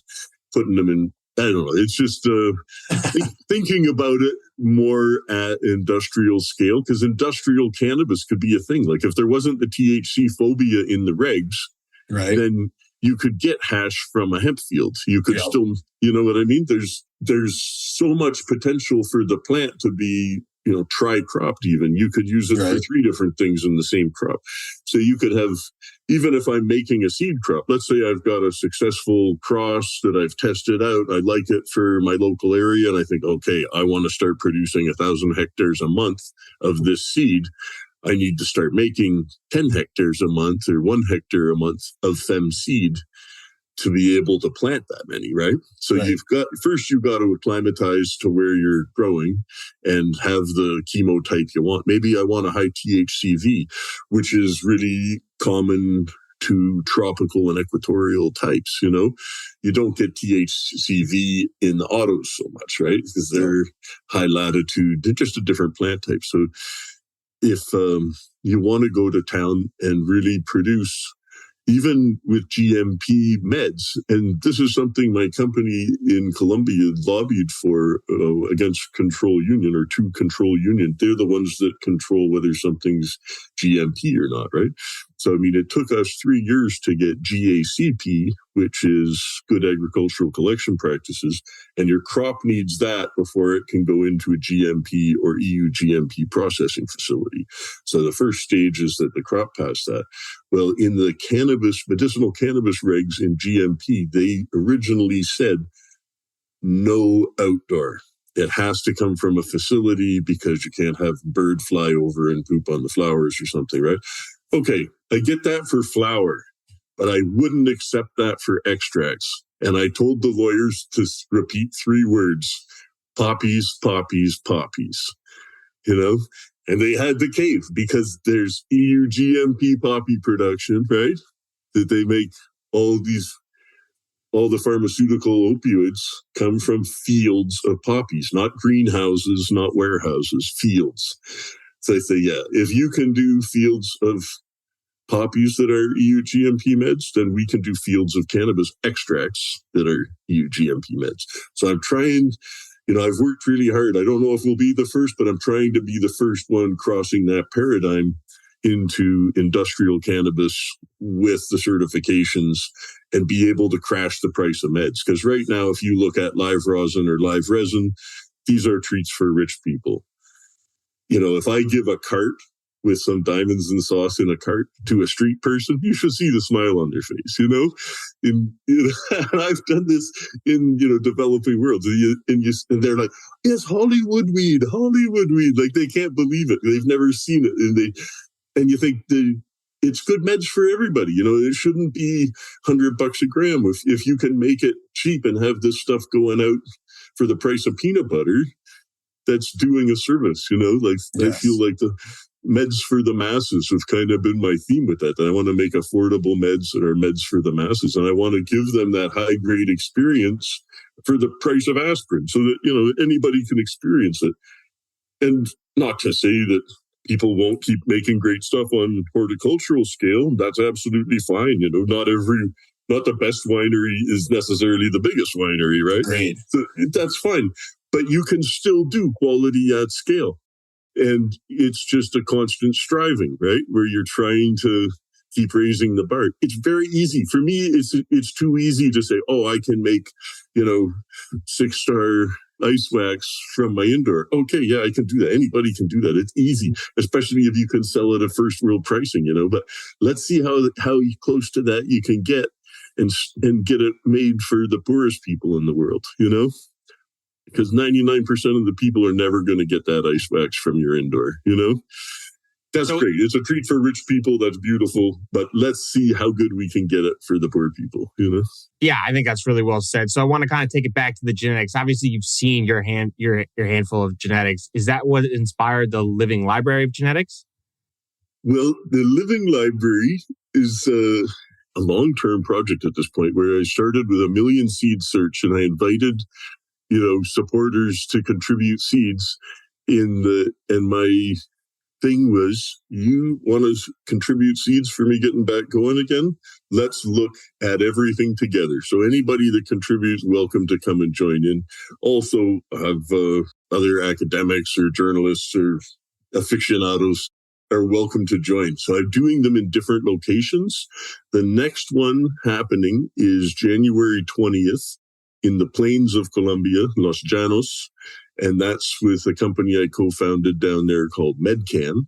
putting them in. I don't know. It's just thinking about it more at industrial scale, because industrial cannabis could be a thing. Like if there wasn't the THC phobia in the regs, right, then you could get hash from a hemp field. You could still, you know what I mean? There's so much potential for the plant to be, tri-cropped even. You could use it for 3 different things in the same crop. So you could have, even if I'm making a seed crop, let's say I've got a successful cross that I've tested out. I like it for my local area. And I think, okay, I want to start producing 1,000 hectares a month of this seed. I need to start making 10 hectares a month or 1 hectare a month of fem seed to be able to plant that many, right? So you've got to acclimatize to where you're growing and have the chemotype you want. Maybe I want a high THCV, which is really common to tropical and equatorial types, You don't get THCV in the autos so much, right? Because they're high latitude, they're just a different plant type. So if you want to go to town and really produce, even with GMP meds, and this is something my company in Colombia lobbied for against Control Union or to Control Union. They're the ones that control whether something's GMP or not, right? So, I mean, it took us 3 years to get GACP, which is Good Agricultural Collection Practices, and your crop needs that before it can go into a GMP or EU GMP processing facility. So the first stage is that the crop passed that. Well, in the medicinal cannabis regs in GMP, they originally said no outdoor. It has to come from a facility because you can't have bird fly over and poop on the flowers or something, right? Okay, I get that for flower, but I wouldn't accept that for extracts. And I told the lawyers to repeat 3 words: poppies, poppies, poppies, And they had to cave because there's EU GMP poppy production, right? That they make all the pharmaceutical opioids come from fields of poppies, not greenhouses, not warehouses, fields. So I say, if you can do fields of poppies that are EU GMP meds, then we can do fields of cannabis extracts that are EU GMP meds. So I'm trying, I've worked really hard. I don't know if we'll be the first, but I'm trying to be the first one crossing that paradigm into industrial cannabis with the certifications and be able to crash the price of meds. Because right now, if you look at live rosin or live resin, these are treats for rich people. If I give a cart with some diamonds and sauce in a cart to a street person, you should see the smile on their face, And I've done this in, developing worlds. And they're like, it's Hollywood weed. Like they can't believe it. They've never seen it. And you think it's good meds for everybody. It shouldn't be $100 a gram. If you can make it cheap and have this stuff going out for the price of peanut butter, that's doing a service, I feel like the meds for the masses have kind of been my theme with that. And I want to make affordable meds that are meds for the masses. And I want to give them that high grade experience for the price of aspirin so that, anybody can experience it. And not to say that people won't keep making great stuff on horticultural scale. That's absolutely fine. Not the best winery is necessarily the biggest winery, right? Great. So that's fine. But you can still do quality at scale. And it's just a constant striving, right? Where you're trying to keep raising the bar. It's very easy. For me, it's too easy to say, I can make, 6-star ice wax from my indoor. Okay, yeah, I can do that. Anybody can do that. It's easy, especially if you can sell it at first world pricing, But let's see how close to that you can get and get it made for the poorest people in the world, Because 99% of the people are never going to get that ice wax from your indoor, That's great. It's a treat for rich people. That's beautiful. But let's see how good we can get it for the poor people, Yeah, I think that's really well said. So I want to kind of take it back to the genetics. Obviously, you've seen your handful of genetics. Is that what inspired the Living Library of Genetics? Well, the Living Library is a long-term project at this point, where I started with a million seed search, and I invited, supporters to contribute seeds and my thing was, you want to contribute seeds for me getting back going again? Let's look at everything together. So anybody that contributes, welcome to come and join in. Also have other academics or journalists or aficionados are welcome to join. So I'm doing them in different locations. The next one happening is January 20th in the plains of Colombia, Los Llanos. And that's with a company I co-founded down there called MedCan.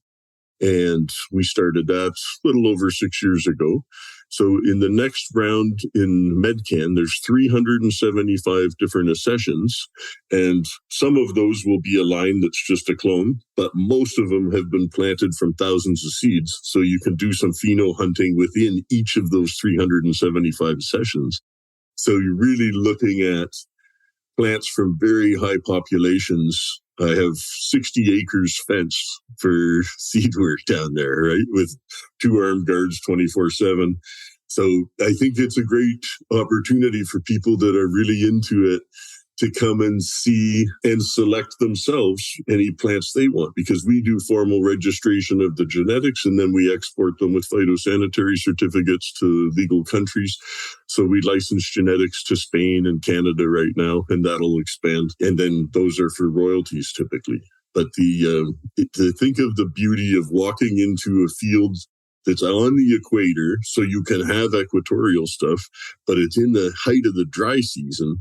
And we started that a little over 6 years ago. So in the next round in MedCan, there's 375 different accessions. And some of those will be a line that's just a clone, but most of them have been planted from thousands of seeds. So you can do some pheno hunting within each of those 375 accessions. So you're really looking at plants from very high populations. I have 60 acres fenced for seed work down there, right? With 2 armed guards 24/7. So I think it's a great opportunity for people that are really into it to come and see and select themselves any plants they want, because we do formal registration of the genetics and then we export them with phytosanitary certificates to legal countries. So we license genetics to Spain and Canada right now, and that'll expand. And then those are for royalties typically. But to think of the beauty of walking into a field that's on the equator, so you can have equatorial stuff, but it's in the height of the dry season,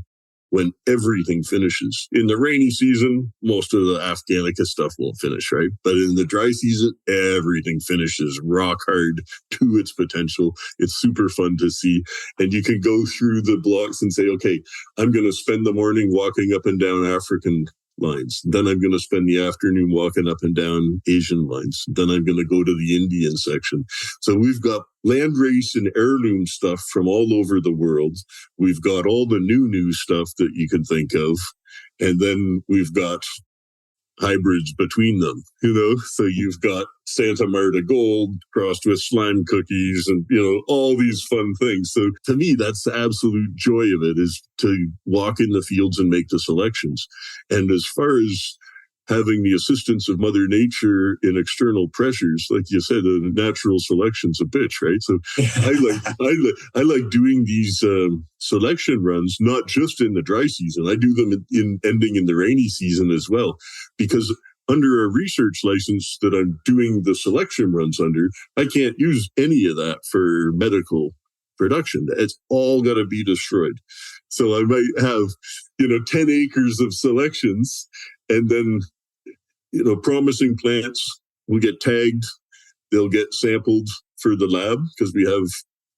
when everything finishes. In the rainy season, most of the Afghanica stuff won't finish, right? But in the dry season, everything finishes rock hard to its potential. It's super fun to see. And you can go through the blocks and say, okay, I'm going to spend the morning walking up and down African lines. Then I'm going to spend the afternoon walking up and down Asian lines. Then I'm going to go to the Indian section. So we've got landrace and heirloom stuff from all over the world. We've got all the new stuff that you can think of. And then we've got hybrids between them, so you've got Santa Marta Gold crossed with slime cookies and, all these fun things. So to me, that's the absolute joy of it, is to walk in the fields and make the selections. And as far as having the assistance of Mother Nature in external pressures, like you said, a natural selection's a bitch, right? So I like doing these selection runs, not just in the dry season. I do them in ending in the rainy season as well, because under a research license that I'm doing the selection runs under, I can't use any of that for medical production. It's all got to be destroyed. So I might have, 10 acres of selections, and then promising plants will get tagged. They'll get sampled for the lab, because we have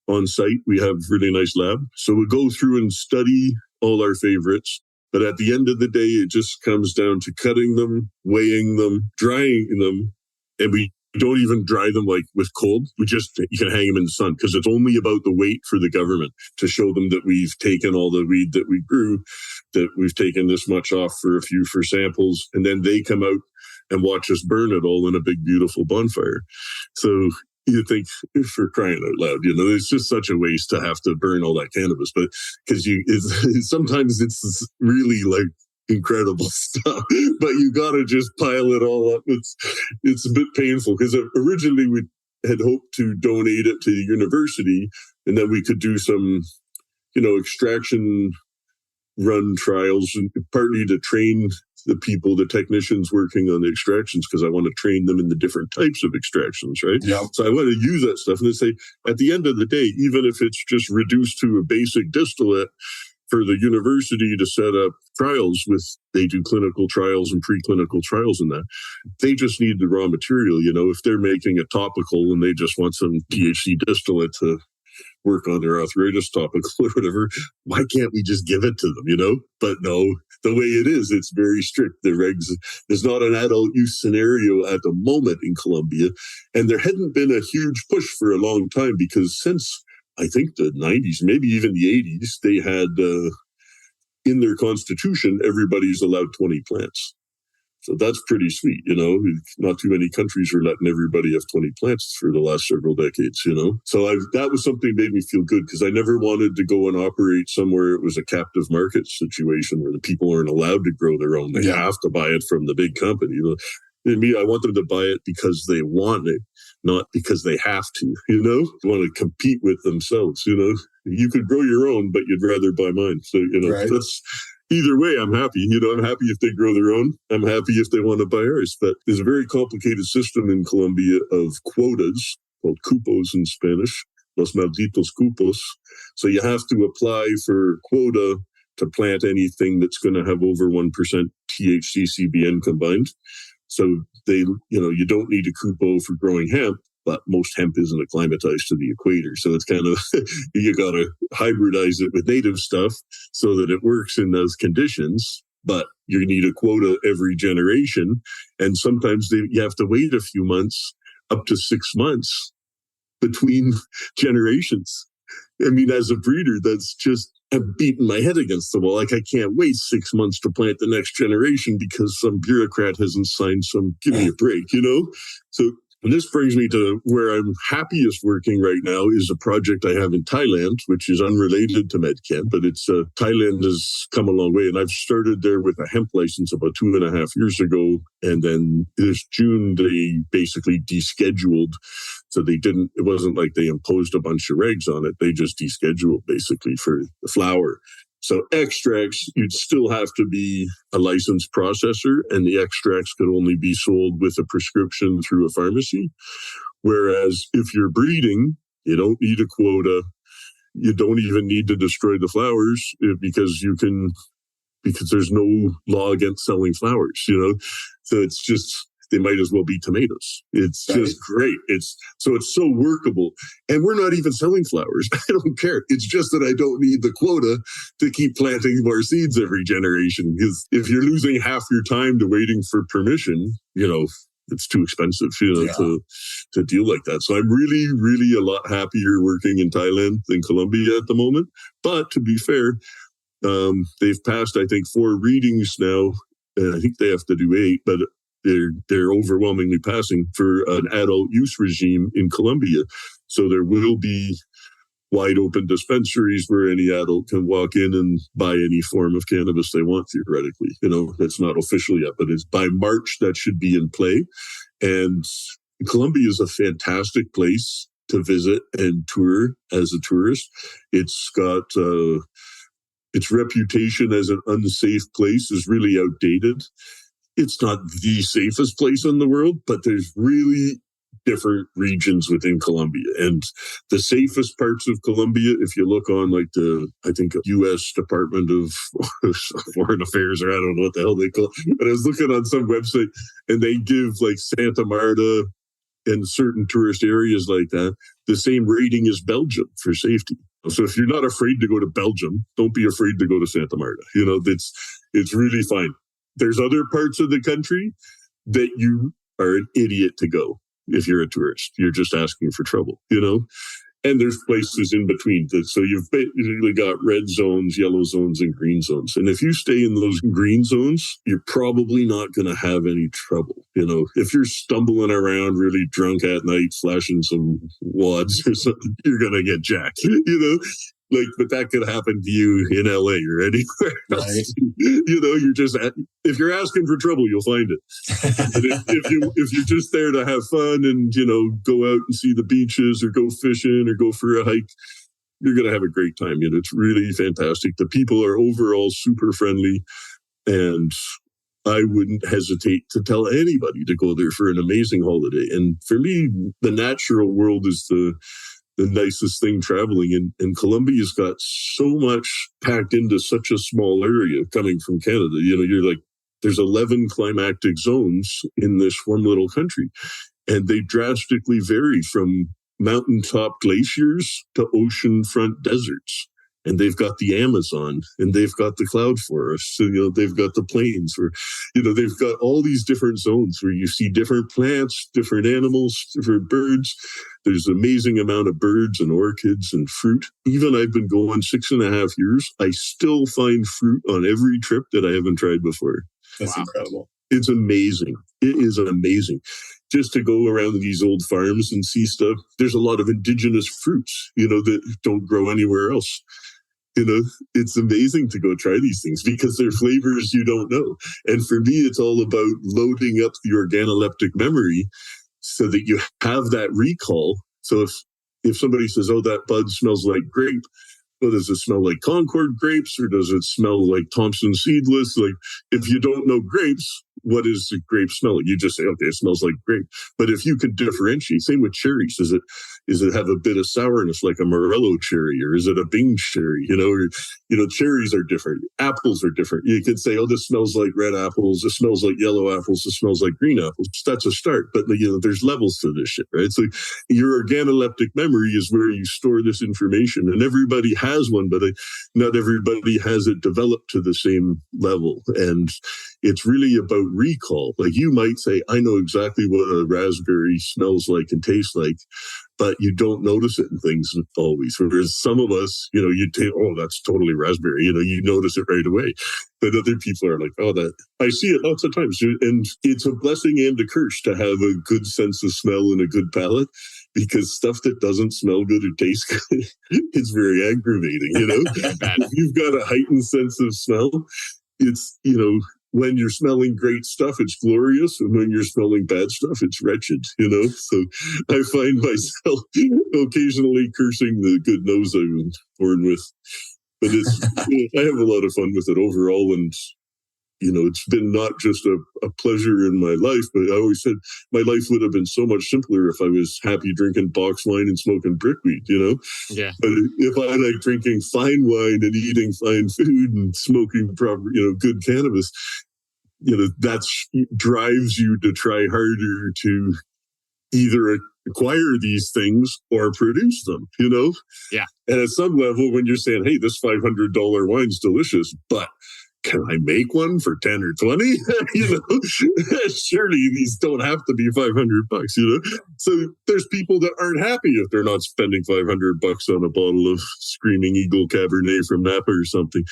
on site, we have really nice lab. So we go through and study all our favorites. But at the end of the day, it just comes down to cutting them, weighing them, drying them. And we don't even dry them like with cold. You can hang them in the sun, because it's only about the weight for the government, to show them that we've taken all the weed that we grew, that we've taken this much off for samples. And then they come out and watch us burn it all in a big, beautiful bonfire. So you think, for crying out loud, it's just such a waste to have to burn all that cannabis. But because sometimes it's really like incredible stuff, but you got to just pile it all up. It's a bit painful, because originally we had hoped to donate it to the university, and then we could do some, extraction run trials, and partly to train the people, the technicians working on the extractions, because I want to train them in the different types of extractions, right? Yeah. So I want to use that stuff, and they say, at the end of the day, even if it's just reduced to a basic distillate, for the university to set up trials they do clinical trials and preclinical trials in that. They just need the raw material, if they're making a topical and they just want some THC distillate to work on their arthritis topical or whatever, why can't we just give it to them, But no, the way it is, it's very strict. The regs, there's not an adult use scenario at the moment in Colombia. And there hadn't been a huge push for a long time because since I think the 90s, maybe even the 80s, they had in their constitution, everybody's allowed 20 plants. So that's pretty sweet, you know. Not too many countries are letting everybody have 20 plants for the last several decades, you know. So that was something that made me feel good because I never wanted to go and operate somewhere it was a captive market situation where the people aren't allowed to grow their own. They have to buy it from the big company. You know? I want them to buy it because they want it, not because they have to, you know. They want to compete with themselves, you know. You could grow your own, but you'd rather buy mine. So, you know, that's... Either way, I'm happy. You know, I'm happy if they grow their own. I'm happy if they want to buy ours. But there's a very complicated system in Colombia of quotas, called cupos in Spanish, los malditos cupos. So you have to apply for quota to plant anything that's going to have over 1% THC CBN combined. So you don't need a cupo for growing hemp, but most hemp isn't acclimatized to the equator. So it's kind of, you got to hybridize it with native stuff so that it works in those conditions. But you need a quota every generation. And sometimes you have to wait a few months, up to 6 months between generations. I mean, as a breeder, that's just, I'm beating my head against the wall. Like, I can't wait 6 months to plant the next generation because some bureaucrat hasn't signed some, give me a break, you know? So this brings me to where I'm happiest working right now is a project I have in Thailand, which is unrelated to MedCan, but Thailand has come a long way. And I've started there with a hemp license about 2.5 years ago. And then this June, they basically descheduled. So it wasn't like they imposed a bunch of regs on it. They just descheduled basically for the flower. So extracts, you'd still have to be a licensed processor, and the extracts could only be sold with a prescription through a pharmacy. Whereas if you're breeding, you don't need a quota. You don't even need to destroy the flowers because there's no law against selling flowers, you know? So it's just, they might as well be tomatoes. It's just great. It's so workable. And we're not even selling flowers. I don't care. It's just that I don't need the quota to keep planting more seeds every generation. Because if you're losing half your time to waiting for permission, you know, it's too expensive, you know, to deal like that. So I'm really, really a lot happier working in Thailand than Colombia at the moment. But to be fair, they've passed, I think, 4 readings now. And I think they have to do 8, but they're overwhelmingly passing for an adult use regime in Colombia. So there will be wide open dispensaries where any adult can walk in and buy any form of cannabis they want, theoretically. You know, that's not official yet, but it's by March that should be in play. And Colombia is a fantastic place to visit and tour as a tourist. It's got its reputation as an unsafe place is really outdated. It's not the safest place in the world, but there's really different regions within Colombia. And the safest parts of Colombia, if you look on like I think U.S. Department of Foreign Affairs, or I don't know what the hell they call it, but I was looking on some website and they give like Santa Marta and certain tourist areas like that the same rating as Belgium for safety. So if you're not afraid to go to Belgium, don't be afraid to go to Santa Marta. You know, it's really fine. There's other parts of the country that you are an idiot to go if you're a tourist. You're just asking for trouble, you know? And there's places in between. So you've basically got red zones, yellow zones, and green zones. And if you stay in those green zones, you're probably not going to have any trouble. You know, if you're stumbling around really drunk at night, flashing some wads or something, you're going to get jacked, you know? Like, but that could happen to you in LA or anywhere else. Right. You know, if you're asking for trouble, you'll find it. if you're just there to have fun and, you know, go out and see the beaches or go fishing or go for a hike, you're going to have a great time. You know, it's really fantastic. The people are overall super friendly, and I wouldn't hesitate to tell anybody to go there for an amazing holiday. And for me, the natural world is the nicest thing traveling. And Colombia's got so much packed into such a small area coming from Canada. You know, you're like, there's 11 climactic zones in this one little country. And they drastically vary from mountaintop glaciers to oceanfront deserts. And they've got the Amazon, and they've got the cloud forest, and they've got the plains, where they've got all these different zones where you see different plants, different animals, different birds. There's an amazing amount of birds and orchids and fruit. Even I've been going 6.5 years. I still find fruit on every trip that I haven't tried before. That's incredible. It's amazing. It is amazing. Just to go around these old farms and see stuff. There's a lot of indigenous fruits, that don't grow anywhere else. It's amazing to go try these things because they're flavors you don't know. And for me, it's all about loading up the organoleptic memory so that you have that recall. So if somebody says, oh, that bud smells like grape, well, does it smell like Concord grapes or does it smell like Thompson seedless? Like, if you don't know grapes, what is the grape smell like? You just say, okay, it smells like grape. But if you can differentiate, same with cherries, does it have a bit of sourness like a Morello cherry, or is it a Bing cherry? Cherries are different. Apples are different. You could say, oh, this smells like red apples. This smells like yellow apples. This smells like green apples. That's a start. But there's levels to this shit, right? So your organoleptic memory is where you store this information, and everybody has one, but not everybody has it developed to the same level. And it's really about recall. Like, you might say, I know exactly what a raspberry smells like and tastes like, but you don't notice it in things always. Whereas some of us, you take, oh, that's totally raspberry. You notice it right away. But other people are like, oh, that I see it lots of times. And it's a blessing and a curse to have a good sense of smell and a good palate, because stuff that doesn't smell good or taste good, it's very aggravating. If you've got a heightened sense of smell, it's, when you're smelling great stuff, it's glorious. And when you're smelling bad stuff, it's wretched, So I find myself occasionally cursing the good nose I was born with. But I have a lot of fun with it overall. And, it's been not just a pleasure in my life, but I always said my life would have been so much simpler if I was happy drinking box wine and smoking brickweed, Yeah. But if I like drinking fine wine and eating fine food and smoking proper, good cannabis, that drives you to try harder to either acquire these things or produce them, Yeah. And at some level, when you're saying, hey, this $500 wine's delicious, but can I make one for 10 or 20? Surely these don't have to be $500, So there's people that aren't happy if they're not spending $500 on a bottle of Screaming Eagle Cabernet from Napa or something.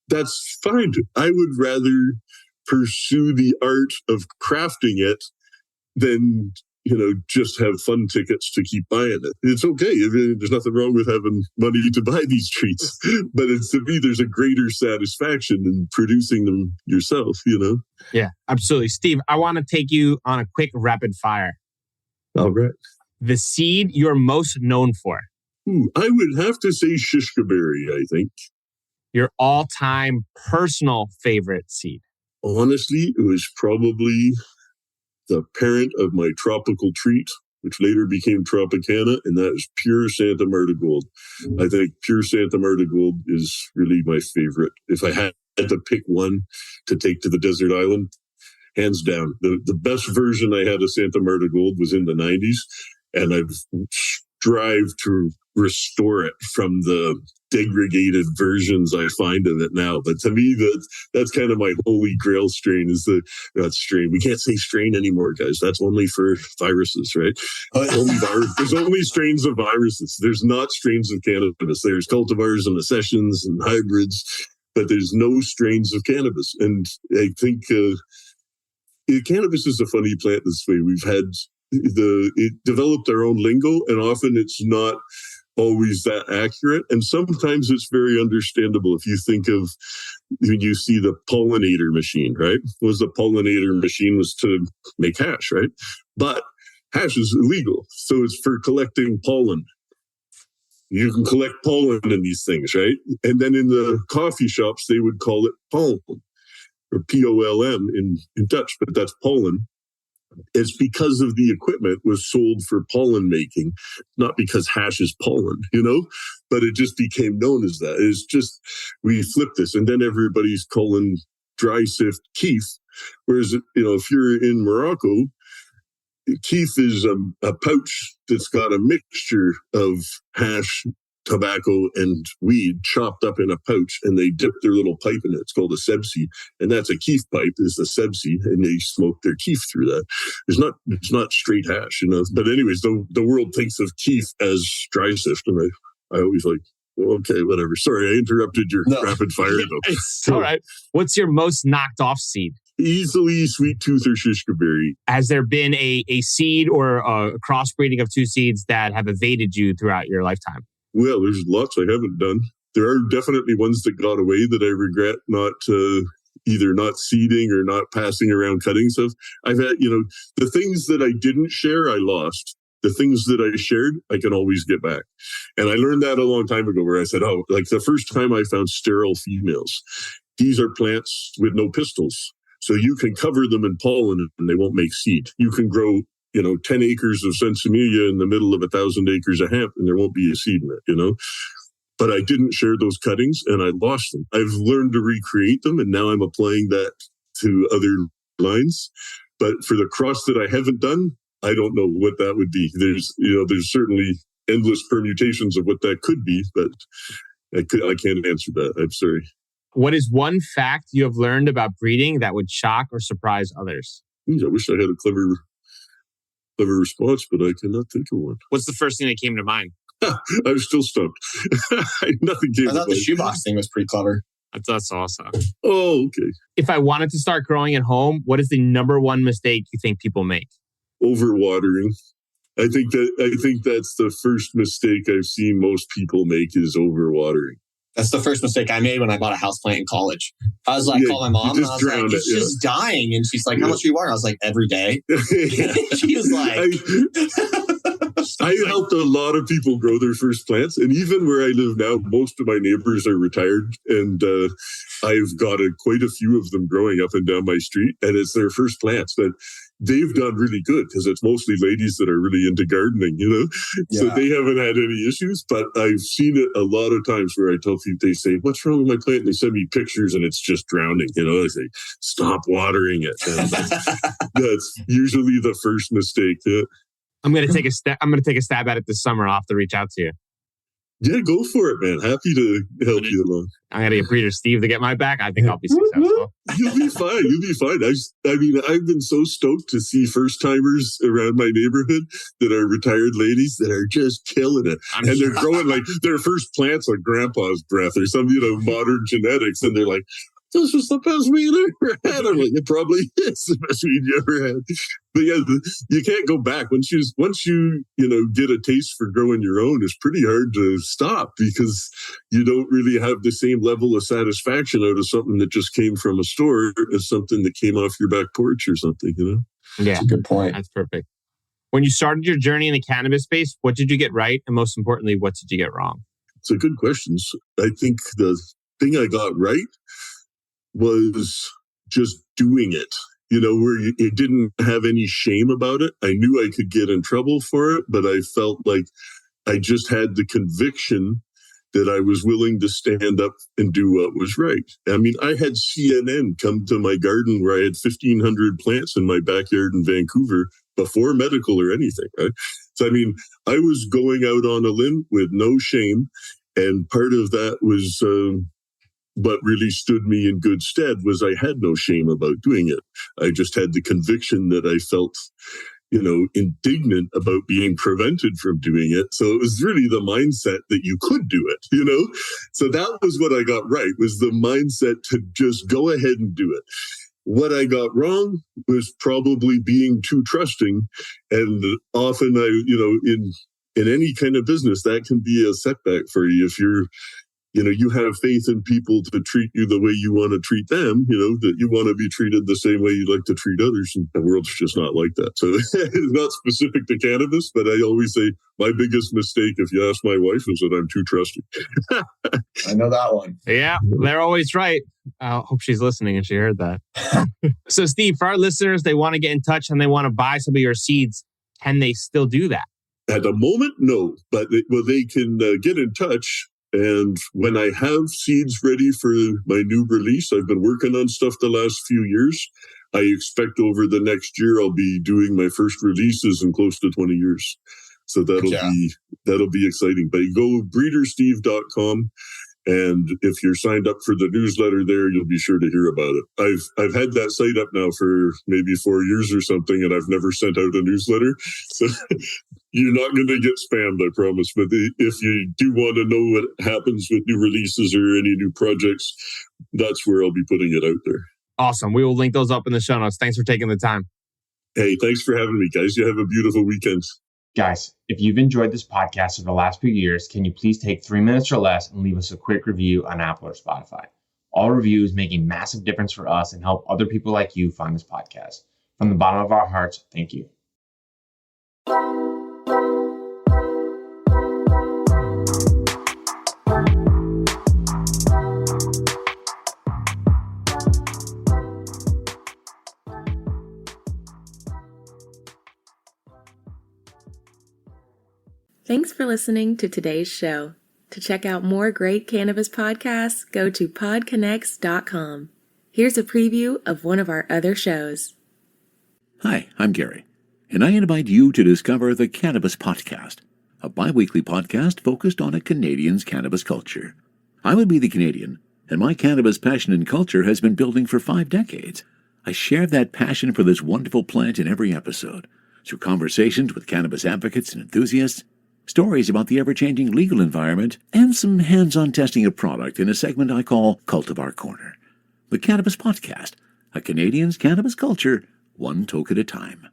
That's fine. I would rather pursue the art of crafting it than just have fun tickets to keep buying it. It's okay. There's nothing wrong with having money to buy these treats, but to me, there's a greater satisfaction in producing them yourself, Yeah, absolutely. Steve, I want to take you on a quick rapid fire. All right. The seed you're most known for? I would have to say shishka berry, I think. Your all-time personal favorite seed? Honestly, it was probably the parent of my tropical treat, which later became Tropicana, and that is pure Santa Marta Gold. I think pure Santa Marta Gold is really my favorite. If I had to pick one to take to the desert island, hands down. The best version I had of Santa Marta Gold was in the 90s, and I've strived to restore it from the degraded versions I find of it now. But to me, that's kind of my holy grail strain is that strain. We can't say strain anymore, guys. That's only for viruses, right? There's only strains of viruses. There's not strains of cannabis. There's cultivars and accessions and hybrids, but there's no strains of cannabis. And I think cannabis is a funny plant this way. We've had it developed our own lingo, and often it's not always that accurate. And sometimes it's very understandable. If you think of when you see the pollinator machine, right? The pollinator machine was to make hash, right? But hash is illegal. So it's for collecting pollen. You can collect pollen in these things, right? And then in the coffee shops, they would call it pollen, or POLM in Dutch, but that's pollen. It's because of the equipment was sold for pollen making, not because hash is pollen, but it just became known as that. It's just, we flipped this, and then everybody's calling dry sift keef. Whereas, if you're in Morocco, keef is a pouch that's got a mixture of hash, tobacco and weed chopped up in a pouch, and they dip their little pipe in it. It's called a sebsi, and that's a keef pipe is the sebsi, and they smoke their keef through that. It's not straight hash, But anyways, the world thinks of keef as dry sift, and I always like, well, okay, whatever. Sorry, I interrupted your rapid fire though. It's all right. What's your most knocked off seed? Easily sweet tooth or shishka berry. Has there been a seed or a crossbreeding of two seeds that have evaded you throughout your lifetime? Well, there's lots I haven't done. There are definitely ones that got away that I regret not either not seeding or not passing around cutting stuff. I've had, the things that I didn't share, I lost. The things that I shared, I can always get back. And I learned that a long time ago where I said, like the first time I found sterile females, these are plants with no pistils. So you can cover them in pollen and they won't make seed. You can grow, 10 acres of Sensimelia in the middle of 1,000 acres of hemp and there won't be a seed in it, But I didn't share those cuttings and I lost them. I've learned to recreate them and now I'm applying that to other lines. But for the cross that I haven't done, I don't know what that would be. There's certainly endless permutations of what that could be, but I can't answer that. I'm sorry. What is one fact you have learned about breeding that would shock or surprise others? I wish I had a clever response, but I cannot think of one. What's the first thing that came to mind? I'm still stumped. Nothing came to mind. I thought the shoebox thing was pretty clever. That's awesome. Oh, okay. If I wanted to start growing at home, what is the number one mistake you think people make? Overwatering. I think that's the first mistake I've seen most people make is overwatering. That's the first mistake I made when I bought a houseplant in college. I was like, call my mom, and I was like, it's just dying. And she's like, how much do you water? I was like, every day. She was like... I helped a lot of people grow their first plants. And even where I live now, most of my neighbors are retired. And I've got quite a few of them growing up and down my street. And it's their first plants. But they've done really good because it's mostly ladies that are really into gardening, So they haven't had any issues. But I've seen it a lot of times where I tell people, they say, what's wrong with my plant? And they send me pictures and it's just drowning. I say, stop watering it. And that's usually the first mistake. Yeah. I'm going to take a stab at it this summer. I'll have to reach out to you. Yeah, go for it, man. Happy to help you along. I'm going to get Breeder Steve to get my back. I think I'll be successful. You'll be fine. I've been so stoked to see first timers around my neighborhood that are retired ladies that are just killing it. They're growing like their first plants like grandpa's breath or some, modern genetics. And they're like, this was the best weed I ever had. I'm like, it probably is the best weed you ever had. But yeah, you can't go back. Once you get a taste for growing your own, it's pretty hard to stop because you don't really have the same level of satisfaction out of something that just came from a store as something that came off your back porch or something, Yeah, that's a good point. That's perfect. When you started your journey in the cannabis space, what did you get right? And most importantly, what did you get wrong? It's a good question. I think the thing I got right was just doing it, where it didn't have any shame about it. I knew I could get in trouble for it, but I felt like I just had the conviction that I was willing to stand up and do what was right. I mean, I had CNN come to my garden where I had 1,500 plants in my backyard in Vancouver before medical or anything, right? So, I mean, I was going out on a limb with no shame. And part of that was... what really stood me in good stead was I had no shame about doing it. I just had the conviction that I felt, indignant about being prevented from doing it. So it was really the mindset that you could do it, So that was what I got right, was the mindset to just go ahead and do it. What I got wrong was probably being too trusting. And often in any kind of business, that can be a setback for you if you're you have faith in people to treat you the way you want to treat them, that you want to be treated the same way you like to treat others. And the world's just not like that. So it's not specific to cannabis, but I always say my biggest mistake, if you ask my wife, is that I'm too trusting. I know that one. Yeah, they're always right. I hope she's listening and she heard that. So Steve, for our listeners, they want to get in touch and they want to buy some of your seeds. Can they still do that? At the moment, no, but they can get in touch. And when I have seeds ready for my new release, I've been working on stuff the last few years. I expect over the next year, I'll be doing my first releases in close to 20 years. So that'll be exciting. But go breedersteve.com. And if you're signed up for the newsletter there, you'll be sure to hear about it. I've had that site up now for maybe 4 years or something, and I've never sent out a newsletter. So you're not going to get spammed, I promise. But if you do want to know what happens with new releases or any new projects, that's where I'll be putting it out there. Awesome. We will link those up in the show notes. Thanks for taking the time. Hey, thanks for having me, guys. You have a beautiful weekend. Guys, if you've enjoyed this podcast over the last few years, can you please take 3 minutes or less and leave us a quick review on Apple or Spotify? All reviews make a massive difference for us and help other people like you find this podcast. From the bottom of our hearts, thank you. Thanks for listening to today's show. To check out more great cannabis podcasts, go to podconnects.com. Here's a preview of one of our other shows. Hi, I'm Gary, and I invite you to discover the Cannabis Podcast, a bi-weekly podcast focused on a Canadian's cannabis culture. I would be the Canadian, and my cannabis passion and culture has been building for 5 decades. I share that passion for this wonderful plant in every episode, through conversations with cannabis advocates and enthusiasts, stories about the ever-changing legal environment, and some hands-on testing of product in a segment I call Cultivar Corner. The Cannabis Podcast, a Canadian's cannabis culture, one toke at a time.